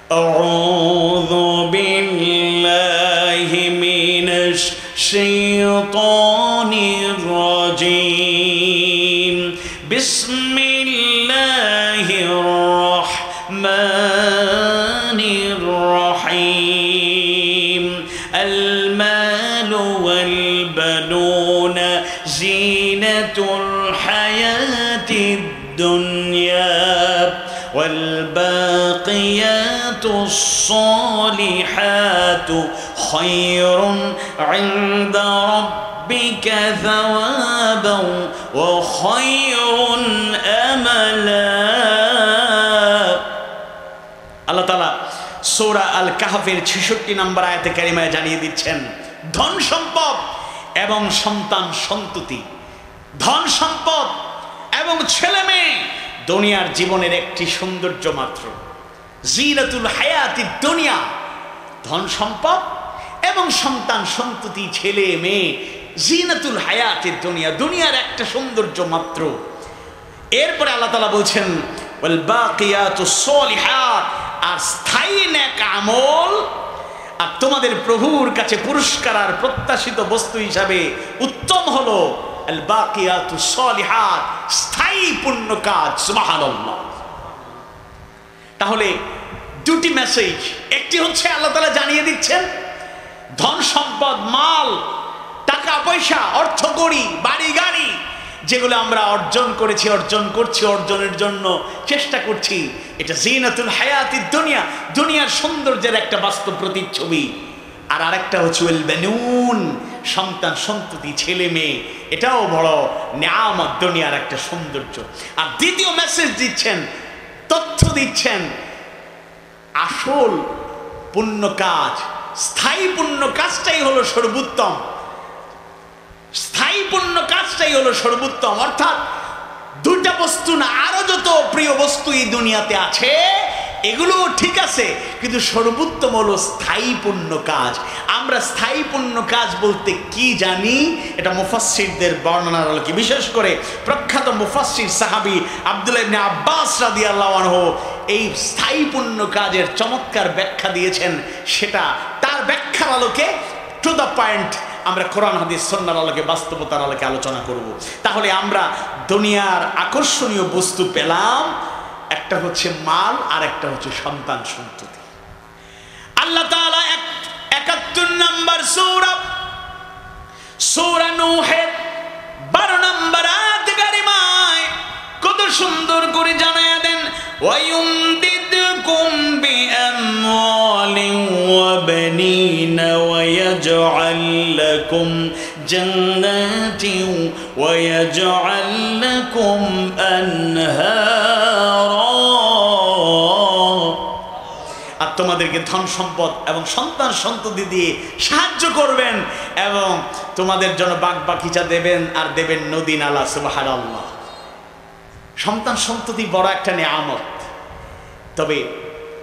আউযু বিল্লাহি মিনাশ শাইতানির রাজীম বিসমিল্লাহির রাহমানির রাহিম আল মালু ওয়াল বানুনা জিনাতুল হায়াতিদ দুনিয়া والباقيات الصالحات خير عند ربك ثوابا وخير أملا আল্লাহ তাআলা সূরা আল কাহফের 66 নম্বর আয়াতে কারিমায় জানিয়ে দিচ্ছেন ধন সম্পদ এবং সন্তান সন্ততি, ধন সম্পদ এবং ছেলে মেয়ে দুনিয়ার জীবনের একটি সৌন্দর্য মাত্র। জিনাতুল হায়াতিদ দুনিয়া, ধন সম্পদ এবং সন্তান সন্ততি, ছেলে মেয়ে, জিনাতুল হায়াতিদ দুনিয়া, দুনিয়ার একটা সৌন্দর্য মাত্র। এরপরে আল্লাহ তাআলা বলছেন ওয়াল বাকিয়াতুস সলিহাত, আর স্থায়ী নেক আমল, আর তোমাদের প্রভুর কাছে পুরস্কার আর প্রত্যাশিত বস্তু হিসাবে উত্তম হলো আল বাকিয়াতুস সলিহাত, স্থায়ী পুণ্য কাজ। সুবহানাল্লাহ। তাহলে দুটি মেসেজ, একটি হচ্ছে আল্লাহ তাআলা জানিয়ে দিচ্ছেন ধন সম্পদ, মাল, টাকা পয়সা, অর্থ কড়ি, বাড়ি গাড়ি যেগুলো আমরা অর্জন করেছি, অর্জন করছি, অর্জনের জন্য চেষ্টা করছি, এটা জিনাতুল হায়াতিদ দুনিয়া, দুনিয়ার সৌন্দর্যের একটা বাস্তব প্রতিচ্ছবি। আর আরেকটা হচ্ছে ওয়াল বানুন, সন্তান সন্ততি, ছেলে মেয়ে, এটাও বড় নিয়ামত, দুনিয়ার একটা সৌন্দর্য। আর দ্বিতীয় মেসেজ দিচ্ছেন, তথ্য দিচ্ছেন, আসল পুণ্য কাজ, স্থায়ী পুণ্য কাজটাই হলো সর্বোত্তম, স্থায়ী পুণ্য কাজটাই হলো সর্বোত্তম। অর্থাৎ দুইটা বস্তু না, আরো যত প্রিয় বস্তু এই দুনিয়াতে আছে এগুলো ঠিক আছে, কিন্তু সর্বোত্তম হলো স্থায়ী পুণ্য কাজ। আমরা স্থায়ী পুণ্য কাজ বলতে কি জানি, এটা মুফাসসিরদের বর্ণনার আলোকে, বিশেষ করে প্রখ্যাত মুফাসসির সাহাবী আব্দুল্লাহ ইবনে আব্বাস রাদিয়াল্লাহু আনহু এই স্থায়ী পুণ্য কাজের চমৎকার ব্যাখ্যা দিয়েছেন। সেটা তার ব্যাখ্যার আলোকে টু দ্য পয়েন্ট আমরা কোরআন হাদিস সুন্নাহর আলোকে, বাস্তবতার আলোকে আলোচনা করব। তাহলে আমরা দুনিয়ার আকর্ষণীয় বস্তু পেলাম, একটা হচ্ছে মাল আর একটা হচ্ছে সন্তান সন্ততি। আল্লাহ তাআলা 71 নম্বর সূরা নূহের 12 নম্বর আয়াত কারিমায় কত সুন্দর করে জানায়া দেন, ওয়ায়ুমদিদকুম বিআমওয়ালিন ওয়া বানিনা ওয়া ইয়াজআল লাকুম জান্নাতিন ওয়া ইয়াজআল লাকুম আনহারা। আর তোমাদেরকে ধন সম্পদ এবং সন্তান সন্ততি দিয়ে সাহায্য করবেন এবং তোমাদের জন্য বাগ বাগিচা দেবেন, আর দেবেন নদী নালা। সুবহানাল্লাহ। সন্তান সন্ততি বড় একটা নিয়ামত। তবে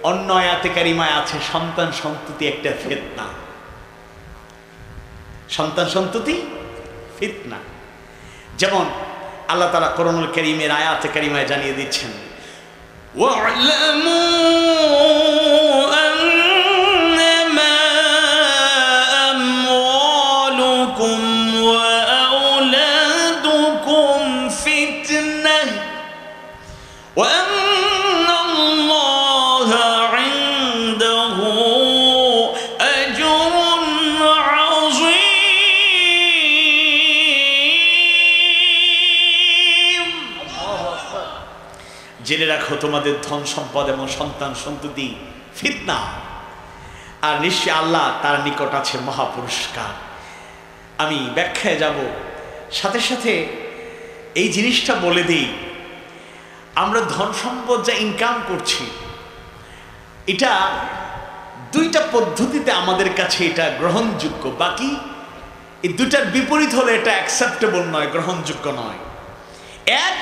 অন্য আয়াতে কারিমায় আছে সন্তান সন্ততি একটা ফিতনা, সন্তান সন্ততি ফিতনা। যেমন আল্লাহ তাআলা কোরআনুল কারীমের আয়াতে কারিমায় জানিয়ে দিচ্ছেন, ওয়া'লামু আন্নামা আমওয়ালুকুম ওয়া আওলাদুকুম ফিতনাহ ওয়া আন্নাল্লাহা ইনদাহু আজরুন আযীম। জেনে রাখো তোমাদের ধন সম্পদ এবং সন্তান সন্ততি ফিতনা, আর নিশ্চয় আল্লাহ তার নিকট আছে মহাপুরস্কার। আমি ব্যাখ্যায় যাব, সাথে সাথে এই জিনিসটা বলে দিই, আমরা ধন সম্পদ যা ইনকাম করছি এটা দুইটা পদ্ধতিতে আমাদের কাছে এটা গ্রহণযোগ্য, বাকি এই দুটার বিপরীত হলে এটা অ্যাকসেপ্টেবল নয়, গ্রহণযোগ্য নয়। এক,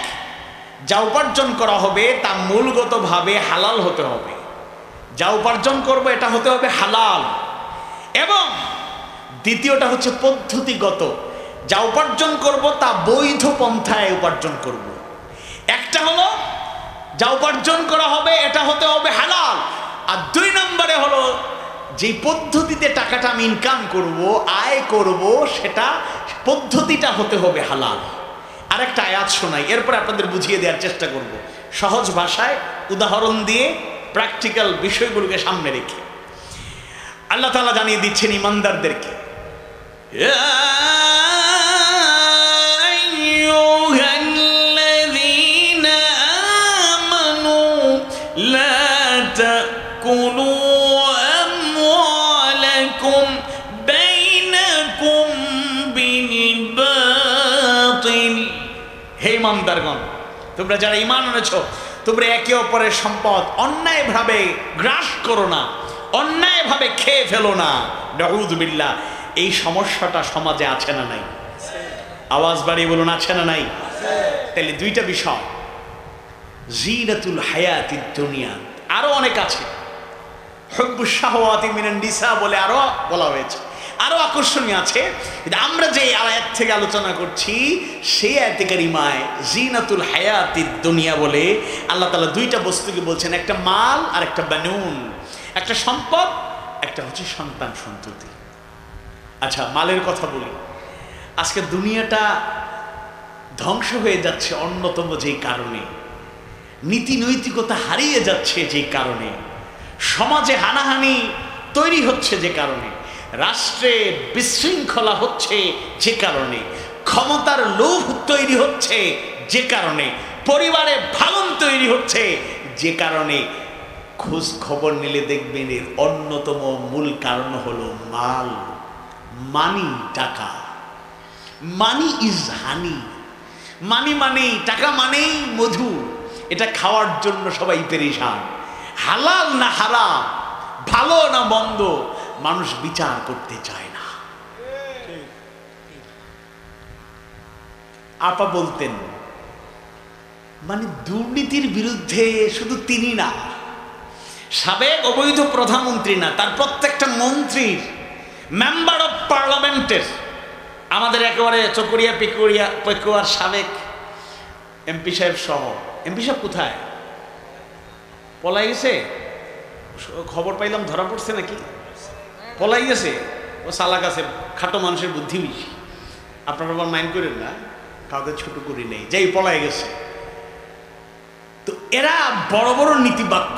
যা উপার্জন করা হবে তা মূলগতভাবে হালাল হতে হবে, যা উপার্জন করব এটা হতে হবে হালাল। এবং দ্বিতীয়টা হচ্ছে পদ্ধতিগত, যা উপার্জন করব তা বৈধ পন্থায় উপার্জন করব। একটা হলো যা উপার্জন করা হবে এটা হতে হবে হালাল, আর দুই যে পদ্ধতিতে টাকাটা আমি ইনকাম করব, আয় করব, সেটা পদ্ধতিটা হতে হবে হালাল। আরেকটা আয়াত শোনাই, এরপর আপনাদের বুঝিয়ে দেওয়ার চেষ্টা করব সহজ ভাষায়, উদাহরণ দিয়ে, প্র্যাকটিক্যাল বিষয়গুলোকে সামনে রেখে। আল্লাহ তাআলা জানিয়ে দিচ্ছেন ইমানদারদেরকে, হে ইমানদারগণ, তোমরা যারা ঈমান এনেছো, তোমরা একে অপরের সম্পদ অন্যায়ভাবে গ্রাস করো না, অন্যায়ভাবে খেয়ে ফেলো না। নাউযুবিল্লাহ। এই সমস্যাটা সমাজে আছে না নাই? আওয়াজ বাড়িয়ে বলুন, আছে না নাই? তাহলে দুইটা বিষয়, জিনাতুল হায়াতিদ দুনিয়া, আরো অনেক আছে, হুব্বুশ শাহওয়াতি মিনান নিসা বলে আরো বলা হয়েছে, আরো আকর্ষণীয় আছে। আমরা যে আয়াত থেকে আলোচনা করছি সেই আয়াতে কারিমায় জিনাতুল হায়াতিদ দুনিয়া বলে আল্লাহ তাআলা দুইটা বস্তুকে বলছেন, একটা মাল আর একটা বানুন, একটা সম্পদ, একটা হচ্ছে সন্তান সন্ততি। আচ্ছা, মালের কথা বলি। আজকে দুনিয়াটা ধ্বংস হয়ে যাচ্ছে অন্যতম যেই কারণে, নীতি নৈতিকতা হারিয়ে যাচ্ছে যে কারণে, সমাজে হানাহানি তৈরি হচ্ছে যে কারণে, রাষ্ট্রে বিশৃঙ্খলা হচ্ছে যে কারণে, ক্ষমতার লোভ তৈরি হচ্ছে যে কারণে, পরিবারে ভাঙন তৈরি হচ্ছে যে কারণে, খোঁজ খবর নিলে দেখবেন এর অন্যতম মূল কারণ হলো মাল, মানি, টাকা। মানি ইজ হানি, মানি মানেই টাকা, মানেই মধু। এটা খাওয়ার জন্য সবাই পেরেশান। হালাল না হারাম, ভালো না মন্দ, মানুষ বিচার করতে চায় না। আপা বলতেন, মানে দুর্নীতির বিরুদ্ধে শুধু তিনি না, সাবেক অবৈধ প্রধানমন্ত্রী না, তার প্রত্যেকটা মন্ত্রীর, মেম্বার অফ পার্লামেন্টের, আমাদের একেবারে চকরিয়া পেকুয়ার সাবেক এমপি সাহেব সহ। এমপি সাহেব কোথায়? পলাই গেছে, খবর পাইলাম ধরা পড়ছে নাকি, পলাই গেছে। ও চালাক আছে, খাটো মানুষের বুদ্ধি বেশি, আপনারা আবার মাইন্ড করেন না, কাউকে ছোট করি নেই, যাই পলাই গেছে। তো এরা বড় বড় নীতিবাক্য,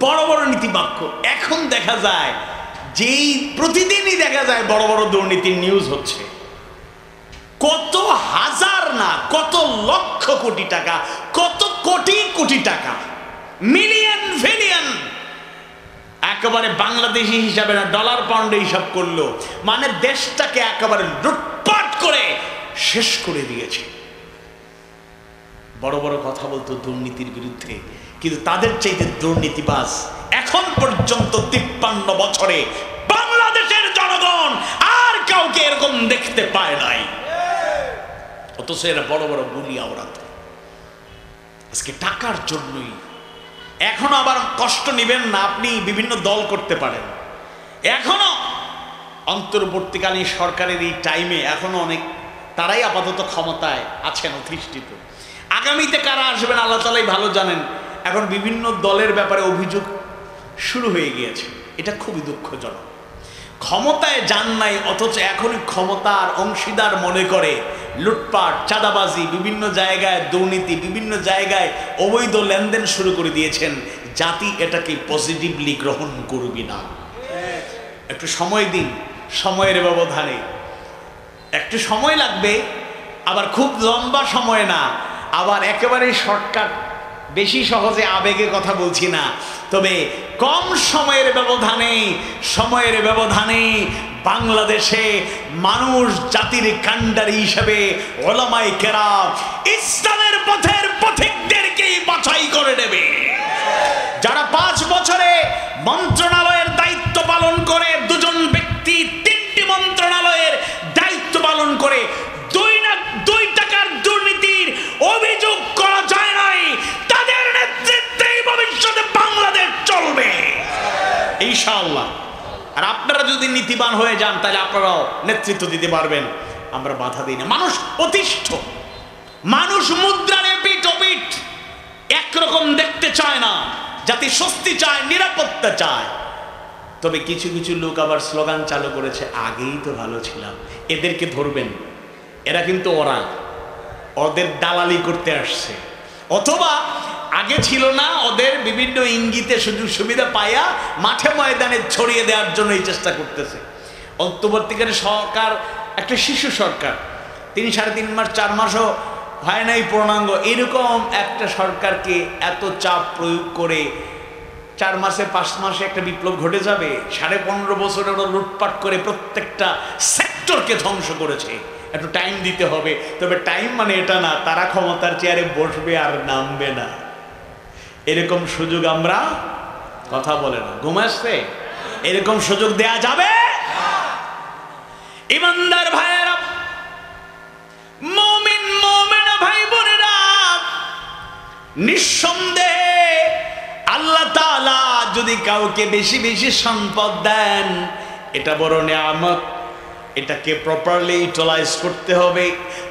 বড় বড় নীতিবাক্য। এখন দেখা যায় যেই প্রতিদিনই দেখা যায় বড় বড় দুর্নীতির নিউজ হচ্ছে, কত হাজার না কত লক্ষ কোটি টাকা, কত কোটি কোটি টাকা, মিলিয়ন বিলিয়ন, একেবারে বাংলাদেশি হিসাবে না, ডলার পাউন্ডে হিসাব করলো, মানে দেশটাকে একেবারে লুটপাট করে শেষ করে দিয়েছে। বড় বড় কথা বলতো দুর্নীতির বিরুদ্ধে, কিন্তু তাদের চাইতে দুর্নীতিবাজ এখন পর্যন্ত 53 বছরে বাংলাদেশের জনগণ আর কাউকে এরকম দেখতে পায় নাই। অথচ এরা বড় বড় বুলি আওড়াত আজকে টাকার জন্যই। এখনো আবার কষ্ট নেবেন না, আপনি বিভিন্ন দল করতে পারেন, এখনো অন্তর্বর্তীকালীন সরকারের এই টাইমে এখনো অনেক, তারাই আপাতত ক্ষমতায় আছেন, অধিষ্ঠিত। আগামীতে কারা আসবেন আল্লাহ তাআলাই ভালো জানেন। এখন বিভিন্ন দলের ব্যাপারে অভিযোগ শুরু হয়ে গিয়েছে, এটা খুবই দুঃখজনক। ক্ষমতায় যান নাই, অথচ এখনই ক্ষমতার অংশীদার মনে করে লুটপাট, চাঁদাবাজি, বিভিন্ন জায়গায় দুর্নীতি, বিভিন্ন জায়গায় অবৈধ লেনদেন শুরু করে দিয়েছেন। জাতি এটাকে পজিটিভলি গ্রহণ করবি না। একটু সময় দিন, সময়ের ব্যবধানে একটু সময় লাগবে, আবার খুব লম্বা সময় না, আবার একেবারে শর্টকাট, বেশি সহজে আবেগের কথা বলছি না, তবে কম সময়ের ব্যবধানে বাংলাদেশে মানুষ জাতির কাণ্ডারি হিসেবে ওলামায়ে কেরাম ইসলামের পথের পথিকদেরকেই বাছাই করে নেবে। যারা 5 বছরে মন্ত্রণালয়ের দায়িত্ব পালন করে, 2 জন ব্যক্তি 3টি মন্ত্রণালয়ের দায়িত্ব পালন করে 2 টাকার দুর্নীতির অভিযোগ করা যায় নাই, তাদের নেতৃত্বেই ভবিষ্যতে বাংলাদেশ চলবে ইনশাআল্লাহ। আর আপনারা যদি নীতিবান হয়ে যান তাহলে আপনারাও নেতৃত্ব দিতে পারবেন, আমরা বাধা দিই না। মানুষ অতিষ্ঠ, মানুষ মুদ্রার এপিঠ ওপিঠ একরকম দেখতে চায় না, জাতি স্বস্তি চায়, নিরাপত্তা চায়। তবে কিছু কিছু লোক আবার স্লোগান চালু করেছে, আগেই তো ভালো ছিলাম। এদেরকে ধরবেন, এরা কিন্তু ওদের দালালি করতে আসছে, অথবা আগে ছিল না, ওদের বিভিন্ন ইঙ্গিতে সুযোগ সুবিধা পাইয়া মাঠে ময়দানে ছড়িয়ে দেওয়ার জন্য এই চেষ্টা করতেছে। অন্তর্বর্তীকালীন সরকার একটা শিশু সরকার, 3.5 মাস 4 মাসও হয় নাই পূর্ণাঙ্গ, এরকম একটা সরকারকে এত চাপ প্রয়োগ করে 4 মাসে 5 মাসে একটা বিপ্লব ঘটে যাবে? 15.5 বছরে ওরা লুটপাট করে প্রত্যেকটা সেক্টরকে ধ্বংস করেছে। একটু টাইম দিতে হবে। তবে টাইম মানে এটা না তারা ক্ষমতার চেয়ারে বসবে আর নামবে না, এরকম সুযোগ আমরা, কথা বলে না, ঘুম আসছে, এরকম সুযোগ দেয়া যাবে? ইমানদার ভাইয়েরা, মুমিন মুমিনা ভাই বোনেরা, নিঃসন্দেহে আল্লাহ তাআলা যদি কাউকে বেশি বেশি সম্পদ দেন, এটা বড় নিয়ামত। এটাকে প্রপারলি ইউটিলাইজ করতে হবে,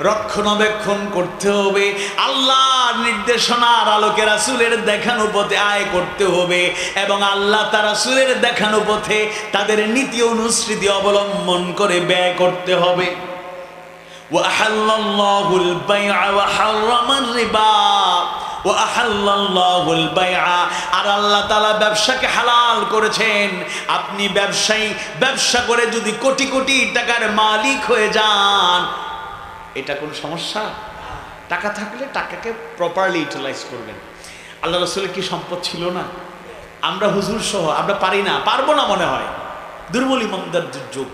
রক্ষণাবেক্ষণ করতে হবে, আল্লাহর নির্দেশনার আলোকে রাসূলের দেখানো পথে আয় করতে হবে, এবং আল্লাহ তার রাসূলের দেখানো পথে তাদের নীতি অনুসৃতি অবলম্বন করে ব্যয় করতে হবে। ওয়াহাল্লাল্লাহুল বাই'a ওয়া হারামার রিবা ওয়াহাল্লাল্লাহুল বাই'a, আর আল্লাহ তাআলা ব্যবসাকে হালাল করেছেন। আপনি ব্যবসায়ী, ব্যবসা করে যদি কোটি কোটি টাকার মালিক হয়ে যান, এটা কোন সমস্যা? টাকা থাকলে টাকাকে প্রপারলি ইউটিলাইজ করবেন। আল্লাহ রাসূলের কি সম্পদ ছিল না? আমরা হুজুর সহ আমরা পারি না, পারবো না মনে হয়, দুর্বল ইমানদার যুগ।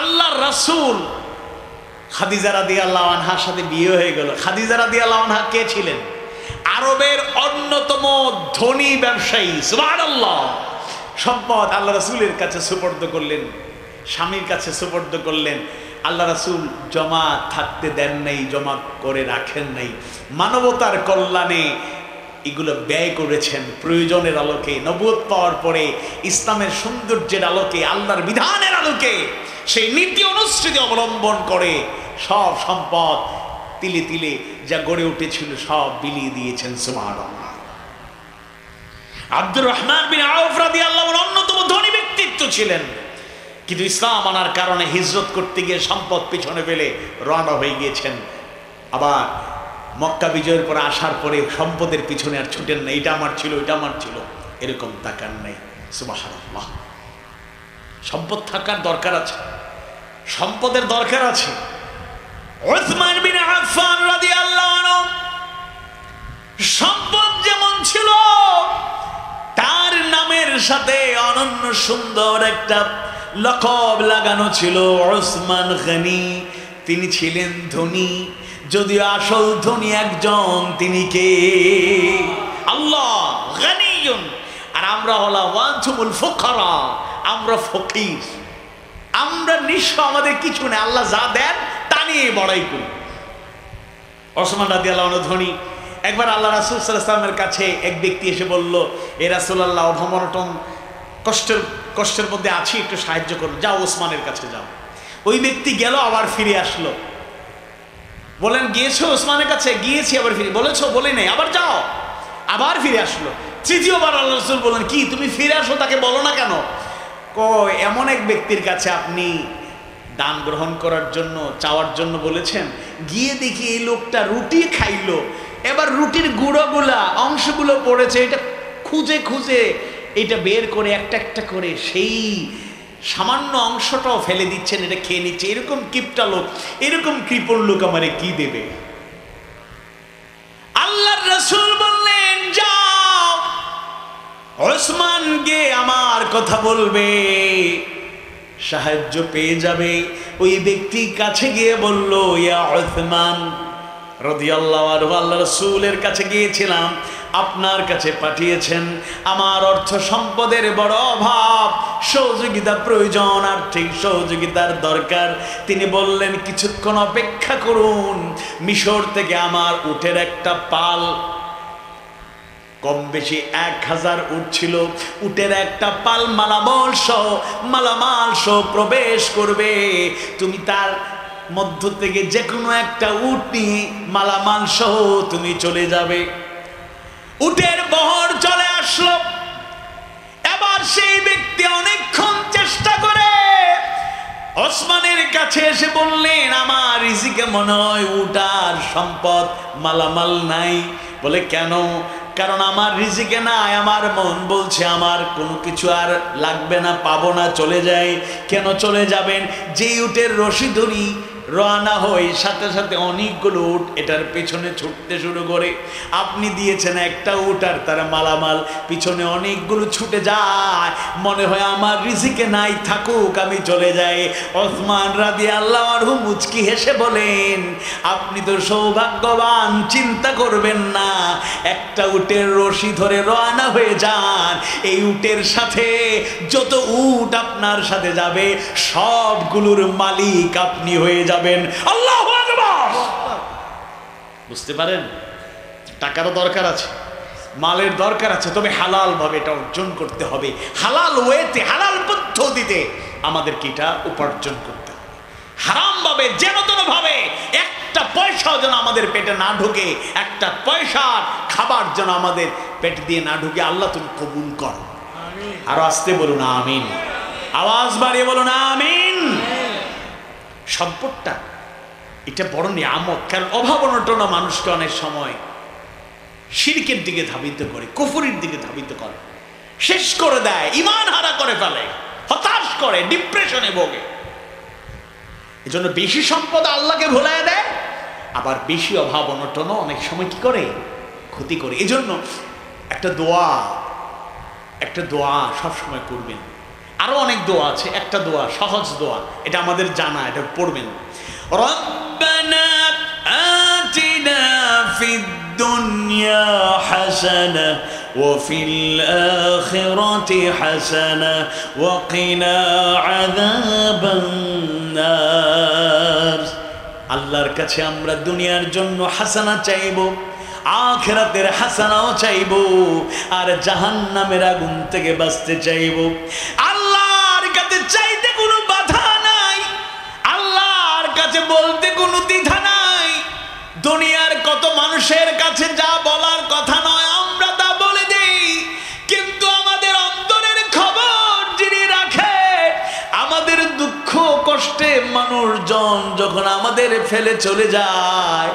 আল্লাহর রাসূল খাদিজা রাদিয়াল্লাহু আনহার সাথে বিয়ে হয়ে গেল। খাদিজা রাদিয়াল্লাহু আনহা কে ছিলেন? আরবের অন্যতম ধনী ব্যবসায়ী। সুবহানাল্লাহ। সম্পদ আল্লাহ রাসূলের কাছে সুপর্দ করলেন, স্বামীর কাছে সুপর্দ করলেন। আল্লাহ রাসূল জমা থাকতে দেন নাই, জমা করে রাখেন নাই, মানবতার কল্যাণে এগুলো ব্যয় করেছেন। প্রয়োজনের আলোকে, নবুয়ত পাওয়ার পরে ইসলামের সৌন্দর্যের আলোকে, আল্লাহর বিধানের আলোকে, সেই নীতি অনুসৃতি অবলম্বন করে সব সম্পদ তিলে তিলে যা গড়ে উঠেছিল সব বিলিয়ে দিয়েছেন। সুবহানাল্লাহ। আব্দুর রহমান বিন আউফ রাদিয়াল্লাহু আনহু অন্যতম ধনী ব্যক্তিত্ব ছিলেন, কিন্তু ইসলাম আনার কারণে হিজরত করতে গিয়ে সম্পদ পিছনে ফেলে রওনা হয়ে গিয়েছেন। আবার মক্কা বিজয়ের পর আসার পরে সম্পদের পিছনে আর ছুটেন না, এটা আমার ছিল, এটা আমার ছিল, এরকম তাকান নাই। সুবহানাল্লাহ। সম্পদ থাকার দরকার আছে, সম্পদের দরকার আছে। উসমান বিন আফফান রাদিয়াল্লাহু আনহু সম্পদ যেমন ছিল, তার নামের সাথে অনন্য সুন্দর একটা লকব লাগানো ছিল, উসমান গনি। তিনি ছিলেন ধনী, যদিও আসল ধনী একজন, তিনি কে? আল্লাহ গনিয়ুন। আর আমরা হলাম ওয়ান্তুমুল ফুকারা, আমরা ফকির, আমরা নিঃস্ব, আমাদের কিছু নেই, আল্লাহ যা দেন তা নিয়ে বড়াই করি। ওসমান রাদিয়াল্লাহু আনহু ধনী। একবার আল্লাহ রাসূল সাল্লাল্লাহু আলাইহি ওয়াসাল্লামের কাছে এক ব্যক্তি এসে বলল, এ রাসূলুল্লাহ, অভাবনটন কষ্টের মধ্যে আছি, একটু সাহায্য করুন। যাও ওসমানের কাছে যাও। ওই ব্যক্তি গেল, আবার ফিরে আসলো। বলেন, গিয়েছো ওসমানের কাছে? গিয়েছি। আবার ফিরে বলেছো? বলি নাই। আবার যাও। আবার ফিরে আসলো। তৃতীয়বার আল্লাহ রাসূল বলেন, কি তুমি ফিরে আসো, তাকে বলো না কেন? এমন এক ব্যক্তির কাছে আপনি দান গ্রহণ করার জন্য, চাওয়ার জন্য বলেছেন। গিয়ে দেখি এই লোকটা রুটি খাইলো, এবার রুটির গুঁড়োগুলা অংশগুলো পড়েছে, এটা খুঁজে খুঁজে এটা বের করে একটা একটা করে সেই সামান্য অংশটাও ফেলে দিচ্ছেন, এটা খেয়ে নিচ্ছে। এরকম কিপটা লোক, এরকম কৃপণ লোক আমারে কি দেবে? আল্লাহর রাসূল বললেন, যাও ওসমান গে আমার কথা বলবে, সাহায্য পেয়ে যাবে। ওই ব্যক্তি কাছে গিয়ে বলল, ইয়া ওসমান রাদিয়াল্লাহু আনহু, আল্লাহ রাসূলের কাছে গিয়েছিলাম, আপনার কাছে পাঠিয়েছেন, আমার অর্থ সম্পদের বড় অভাব, সহযোগিতা প্রয়োজন, আর্থিক সহযোগিতার দরকার। তিনি বললেন, কিছুক্ষণ অপেক্ষা করুন, মিশর থেকে আমার উটের একটা পাল, কম বেশি 1000 উট ছিল, উটের একটা পাল মালামাল সহ প্রবেশ করবে। তুমি তার মধ্য থেকে যে কোনো একটা উট নিয়ে মালামাল সহ তুমি চলে যাবে। উটের বহর চলে আসলো। এবার সেই ব্যক্তি অনেক কাছে এসে বললেন, আমার রিজিকে মনে হয় উটার সম্পদ মালামাল নাই। বলে কেন? কারণ আমার রিজিকে নাই, আমার মন বলছে আমার কোনো কিছু আর লাগবে না, পাবো না, চলে যায়। কেন চলে যাবেন? যেই উটের রশি ধরি রওনা হই, সাথে সাথে অনেকগুলো উট এটার পেছনে ছুটতে শুরু করে। আপনি দিয়েছেন একটা উট আর তার মালামাল, পিছনে অনেকগুলো ছুটে যায়। মনে হয় আমার রিজিকে নাই, থাকুক, আমি চলে যাই। ওসমান রাদিয়াল্লাহু আনহু মুচকি হেসে বলেন, আপনি তো সৌভাগ্যবান, চিন্তা করবেন না, একটা উটের রশি ধরে রওনা হয়ে যান। এই উটের সাথে যত উট আপনার সাথে যাবে সবগুলোর মালিক আপনি হয়ে যাবেন। আল্লাহু আকবার। বুঝতে পারেন? টাকারও দরকার আছে, মালের দরকার আছে, তবে হালাল ভাবে এটা অর্জন করতে হবে। হালাল ওয়েতে, হালাল পদ্ধতিতে আমাদেরকে এটা উপার্জন করতে হবে। হারাম ভাবে, যেন তেন ভাবে একটা পয়সাও যেন আমাদের পেটে না ঢোকে, একটা পয়সার খাবার যেন আমাদের পেট দিয়ে না ঢুকে। আল্লাহ তুমি কবুল করো। আরো আসতে বলুন আমিন, আওয়াজ বাড়িয়ে বলুন আমিন। সম্পদটা এটা বড় নিয়ামত, কারণ অভাব অনটন মানুষকে অনেক সময় শিরকের দিকে ধাবিত করে, কুফরির দিকে ধাবিত করে, শেষ করে দেয়, ঈমান হারা করে ফেলে, হতাশ করে, ডিপ্রেশনে ভোগে। এজন্য বেশি সম্পদ আল্লাহকে ভুলায় দেয়, আবার বেশি অভাব অনটনও অনেক সময় কি করে, ক্ষতি করে। এজন্য একটা দোয়া সবসময় করবেন। আরো অনেক দোয়া আছে, একটা দোয়া, সহজ দোয়া, এটা আমাদের জানা, এটা পড়বেন। রব্বানা আতিনা ফিদ দুনিয়া হাসানাহ ওয়া ফিল আখিরাতি হাসানাহ ওয়া কিনা আযাবান নার। আল্লাহর কাছে আমরা দুনিয়ার জন্য হাসানা চাইবো, আখিরাতের হাসানাও চাইবো, আর জাহান্নামের আগুন থেকে বাঁচতে চাইবো। আল্লাহর কাছে চাইতে কোনো বাধা নাই, আল্লাহর কাছে বলতে কোনো দ্বিধা নাই। দুনিয়ার কত মানুষের কাছে যা বলার কথা নয় আমরা তা বলে দেই, কিন্তু আমাদের অন্তরের খবর যিনি রাখে, আমাদের দুঃখ কষ্টে মানুষজন যখন আমাদের ফেলে চলে যায়,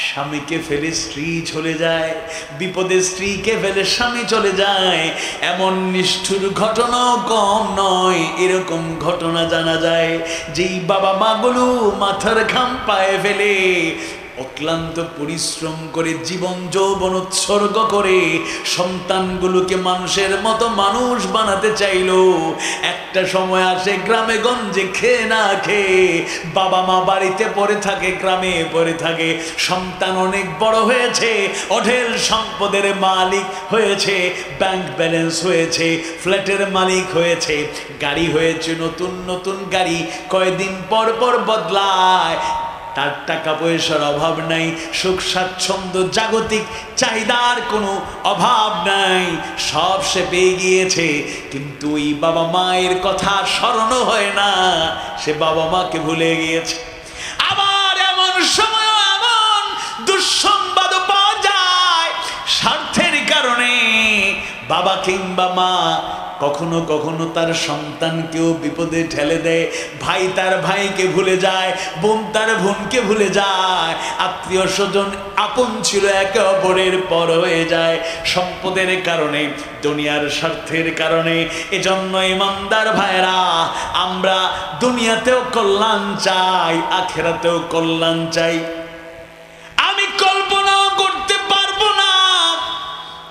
স্বামীকে ফেলে স্ত্রী চলে যায়, বিপদে স্ত্রীকে ফেলে স্বামী চলে যায়, এমন নিষ্ঠুর ঘটনাও কম নয়। এরকম ঘটনা জানা যায় যেই বাবা মাগুলো মাথার ঘাম পায়ে ফেলে অক্লান্ত পরিশ্রম করে জীবন যৌবন উৎসর্গ করে সন্তানগুলোকে মানুষের মতো মানুষ বানাতে চাইলো, একটা সময় আসে গ্রামে গঞ্জে খেয়ে না খেয়ে বাবা মা বাড়িতে পড়ে থাকে, গ্রামে পড়ে থাকে। সন্তান অনেক বড় হয়েছে, অঢেল সম্পদের মালিক হয়েছে, ব্যাংক ব্যালেন্স হয়েছে, ফ্ল্যাটের মালিক হয়েছে, গাড়ি হয়েছে, নতুন নতুন গাড়ি কয়েকদিন পর পর বদলায়। তার টাকা পয়সার অভাব নাই, সুখ স্বাচ্ছন্দ্য জাগতিক চাহিদার কোনো অভাব নাই, সব সে পেয়ে গিয়েছে। কিন্তু ওই বাবা মায়ের কথা স্মরণ হয় না, সে বাবা মাকে ভুলে গিয়েছে। আবার এমন সময় এমন দুঃসংবাদ পাওয়া যায়, স্বার্থের কারণে বাবা কিংবা মা কখনো কখনো তার সন্তানকেও বিপদে ঠেলে দেয়। ভাই তার ভাইকে ভুলে যায়, বোন তার বোনকে ভুলে যায়, আত্মীয় স্বজন আপন ছিল একে অপরের পর হয়ে যায় সম্পদের কারণে, দুনিয়ার স্বার্থের কারণে। এজন্য ইমানদার ভাইরা, আমরা দুনিয়াতেও কল্যাণ চাই, আখিরাতেও কল্যাণ চাই। আমি কল্পনাও করতে পারবো না,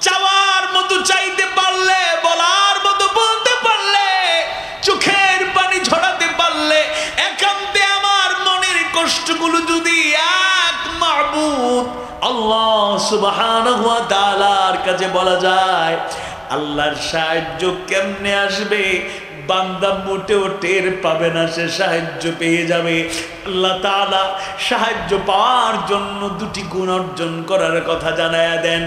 চাওয়ার মতো চাইতে পারলে, বলার মতো বলতে পারলে, চোখের পানি ঝরাতে পারলে, একান্তে আমার মনের কষ্টগুলো যদি এক মাবুদ আল্লাহ সুবহানাহু ওয়া তাআলার কাছে বলা যায়, আল্লাহর সাহায্য কেমনে আসবে বান্দা মোটেও টের পাবে না, সে সাহায্য পেয়ে যাবে। আল্লাহ তাআলা সাহায্য পাওয়ার জন্য দুটি গুণ অর্জন করার কথা জানায়া দেন।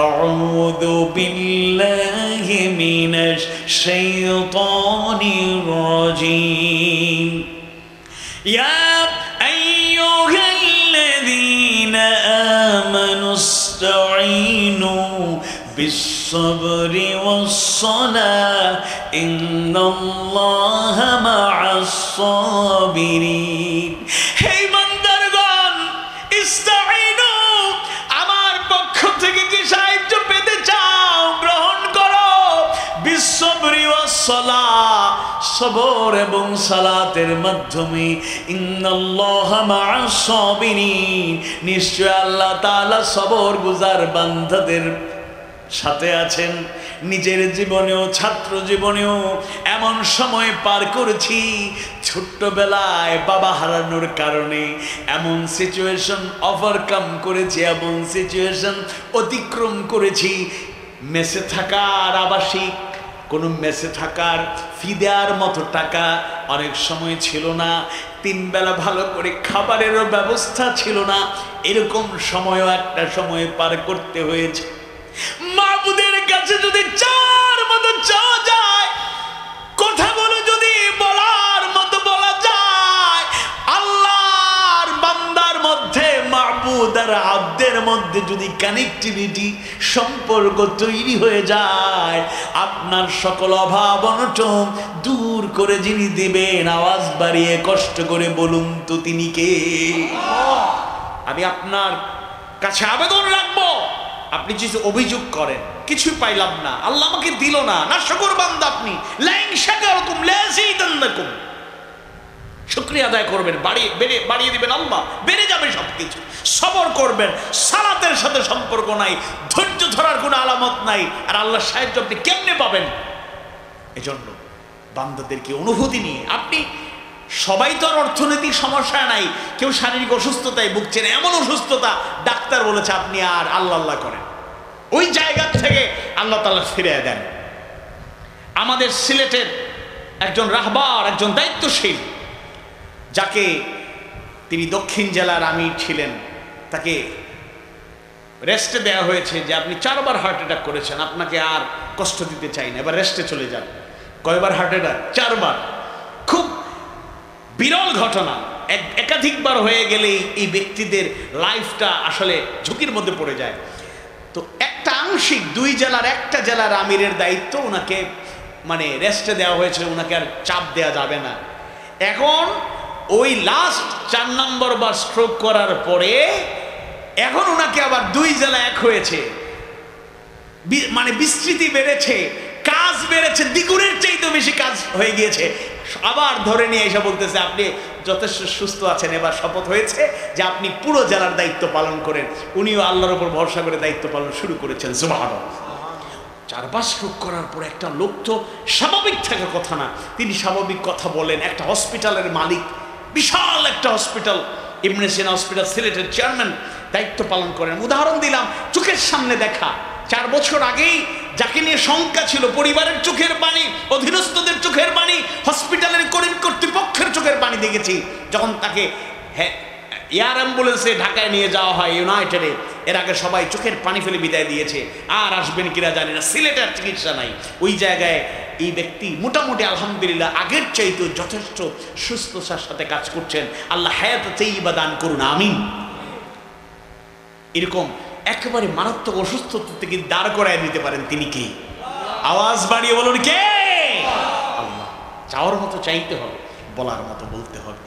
আউযু বিল্লাহি মিনাশ শাইতানির রাজীম। ইয়া আইয়ুহাল্লাযীনা আমানুস্তাঈনু বিস-সাবরি ওয়াস-সালাহ ইন্নাল্লাহা মা'আস মা'আস-সাবিরিন। হে ইমানদারগণ, ইস্তাঈনু, আমার পক্ষ থেকে কি সাহায্য পেতে চাও? গ্রহণ করো। বিস-সাবরি ওয়াস-সালাহ, সবর এবং সালাতের মাধ্যমে। ইন্নাল্লাহা মা'আস-সাবিরিন, নিশ্চয় আল্লাহ তাআলা সবর গুজার বান্দাদের সাথে আছেন। নিজের জীবনেও, ছাত্র জীবনেও এমন সময় পার করেছি, ছোট্টবেলায় বাবা হারানোর কারণে এমন সিচুয়েশন ওভারকাম করেছি, এমন সিচুয়েশন অতিক্রম করেছি। মেসে থাকার আবাসিক কোনো মেসে থাকার ফি দেওয়ার মতো টাকা অনেক সময় ছিল না, 3 বেলা ভালো করে খাবারেরও ব্যবস্থা ছিল না। এরকম সময়ও একটা সময় পার করতে হয়েছে। মাবুদের কাছে যদি চার মতো চাওয়া যায়, কথাগুলো যদি বলার মতো বলা যায়, আল্লাহর বান্দার মধ্যে, মাবুদ আর আব্দের মধ্যে যদি কানেক্টিভিটি, সম্পর্ক তৈরি হয়ে যায়, আপনার সকল অভাব অনটন দূর করে যিনি দিবেন, আওয়াজ বাড়িয়ে কষ্ট করে বলুন তো তিনি কে? আমি আপনার কাছে আবেদন রাখবো, আপনি যদি অভিযোগ করেন কিছু পাইলাম না, আল্লাহ আমাকে দিল না, না শুকর বান্দা আপনি, লাইন শাকারতুম লাযীদান্নাকুম, শুকরিয়া আদায় করবেন, বাড়িয়ে দিবেন, আল্লাহ বেড়ে যাবে সবকিছু। সবর করবেন, সালাতের সাথে সম্পর্ক নাই, ধৈর্য ধরার কোনো আলামত নাই, আর আল্লাহর সাহায্য আপনি কেমনে পাবেন? এজন্য বান্দাদেরকে অনুভূতি নিয়ে, আপনি সবাই তো আর অর্থনৈতিক সমস্যা নাই, কেউ শারীরিক অসুস্থতায় ভুগছেন, এমন অসুস্থতা ডাক্তার বলেছে আপনি আর আল্লাহ আল্লাহ করেন, ওই জায়গা থেকে আল্লাহ তাআলা ফিরিয়ে দেন। আমাদের সিলেটের একজন রাহবার, একজন দায়িত্বশীল, যাকে তিনি দক্ষিণ জেলার আমির ছিলেন, তাকে রেস্টে দেওয়া হয়েছে যে আপনি 4 বার হার্ট অ্যাটাক করেছেন, আপনাকে আর কষ্ট দিতে চাই না, এবার রেস্টে চলে যান। কয়বার হার্ট অ্যাটাক? 4 বার। খুব বিরল ঘটনা, একাধিকবার হয়ে গেলেই এই ব্যক্তিদের লাইফটা আসলে ঝুঁকির মধ্যে পড়ে যায়। তো একটা আংশিক 2 জেলার একটা জেলার আমিরের দায়িত্ব ওনাকে মানে রেস্টে দেওয়া হয়েছে, ওনাকে আর চাপ দেওয়া যাবে না। এখন ওই লাস্ট 4 নম্বর বার স্ট্রোক করার পরে এখন ওনাকে আবার 2 জেলা এক হয়েছে, মানে বিস্তৃতি বেড়েছে, কাজ বেড়েছে, দ্বিগুণের চাইতে বেশি কাজ হয়ে গিয়েছে। আবার ধরে নিয়ে এসে বলতেছে আপনি যথেষ্ট সুস্থ আছেন, এবার শপথ হয়েছে যে আপনি পুরো জেলার দায়িত্ব পালন করেন। উনিও আল্লাহর উপর ভরসা করে দায়িত্ব পালন শুরু করেছেন। সুবহানাল্লাহ। 4 বার স্ট্রোক করার পর একটা লোক তো স্বাভাবিক থাকার কথা না, তিনি স্বাভাবিক কথা বলেন। একটা হসপিটালের মালিক, বিশাল একটা হসপিটাল, ইবনে সিনা হসপিটাল, সিলেটের চেয়ারম্যান, দায়িত্ব পালন করেন। উদাহরণ দিলাম, চোখের সামনে দেখা। 4 বছর আগেই যাকে নিয়ে শঙ্কা ছিল, পরিবারের চোখের পানি, অধীনস্থদের চোখের পানি, হসপিটালের কর্তৃপক্ষের চোখের পানি দেখেছি। যখন তাকে এয়ার অ্যাম্বুলেন্সে ঢাকায় নিয়ে যাওয়া হয় ইউনাইটেডে, এর আগে সবাই চোখের পানি ফেলে বিদায় দিয়েছে, আর আসবেন কিনা জানি না, সিলেটের চিকিৎসা নাই। ওই জায়গায় এই ব্যক্তি মোটামুটি আলহামদুলিল্লাহ আগের চাইতেও যথেষ্ট সুস্থতার সাথে কাজ করছেন। আল্লাহ হায়াত তাইয়্যিবা দান করুন, আমিন। এরকম একেবারে মারাত্মক অসুস্থতা থেকে দাঁড় করায় দিতে পারেন তিনি কে? আওয়াজ বাড়িয়ে বলুন কে? আল্লাহ। চাওয়ার মতো চাইতে হবে, বলার মতো বলতে হবে।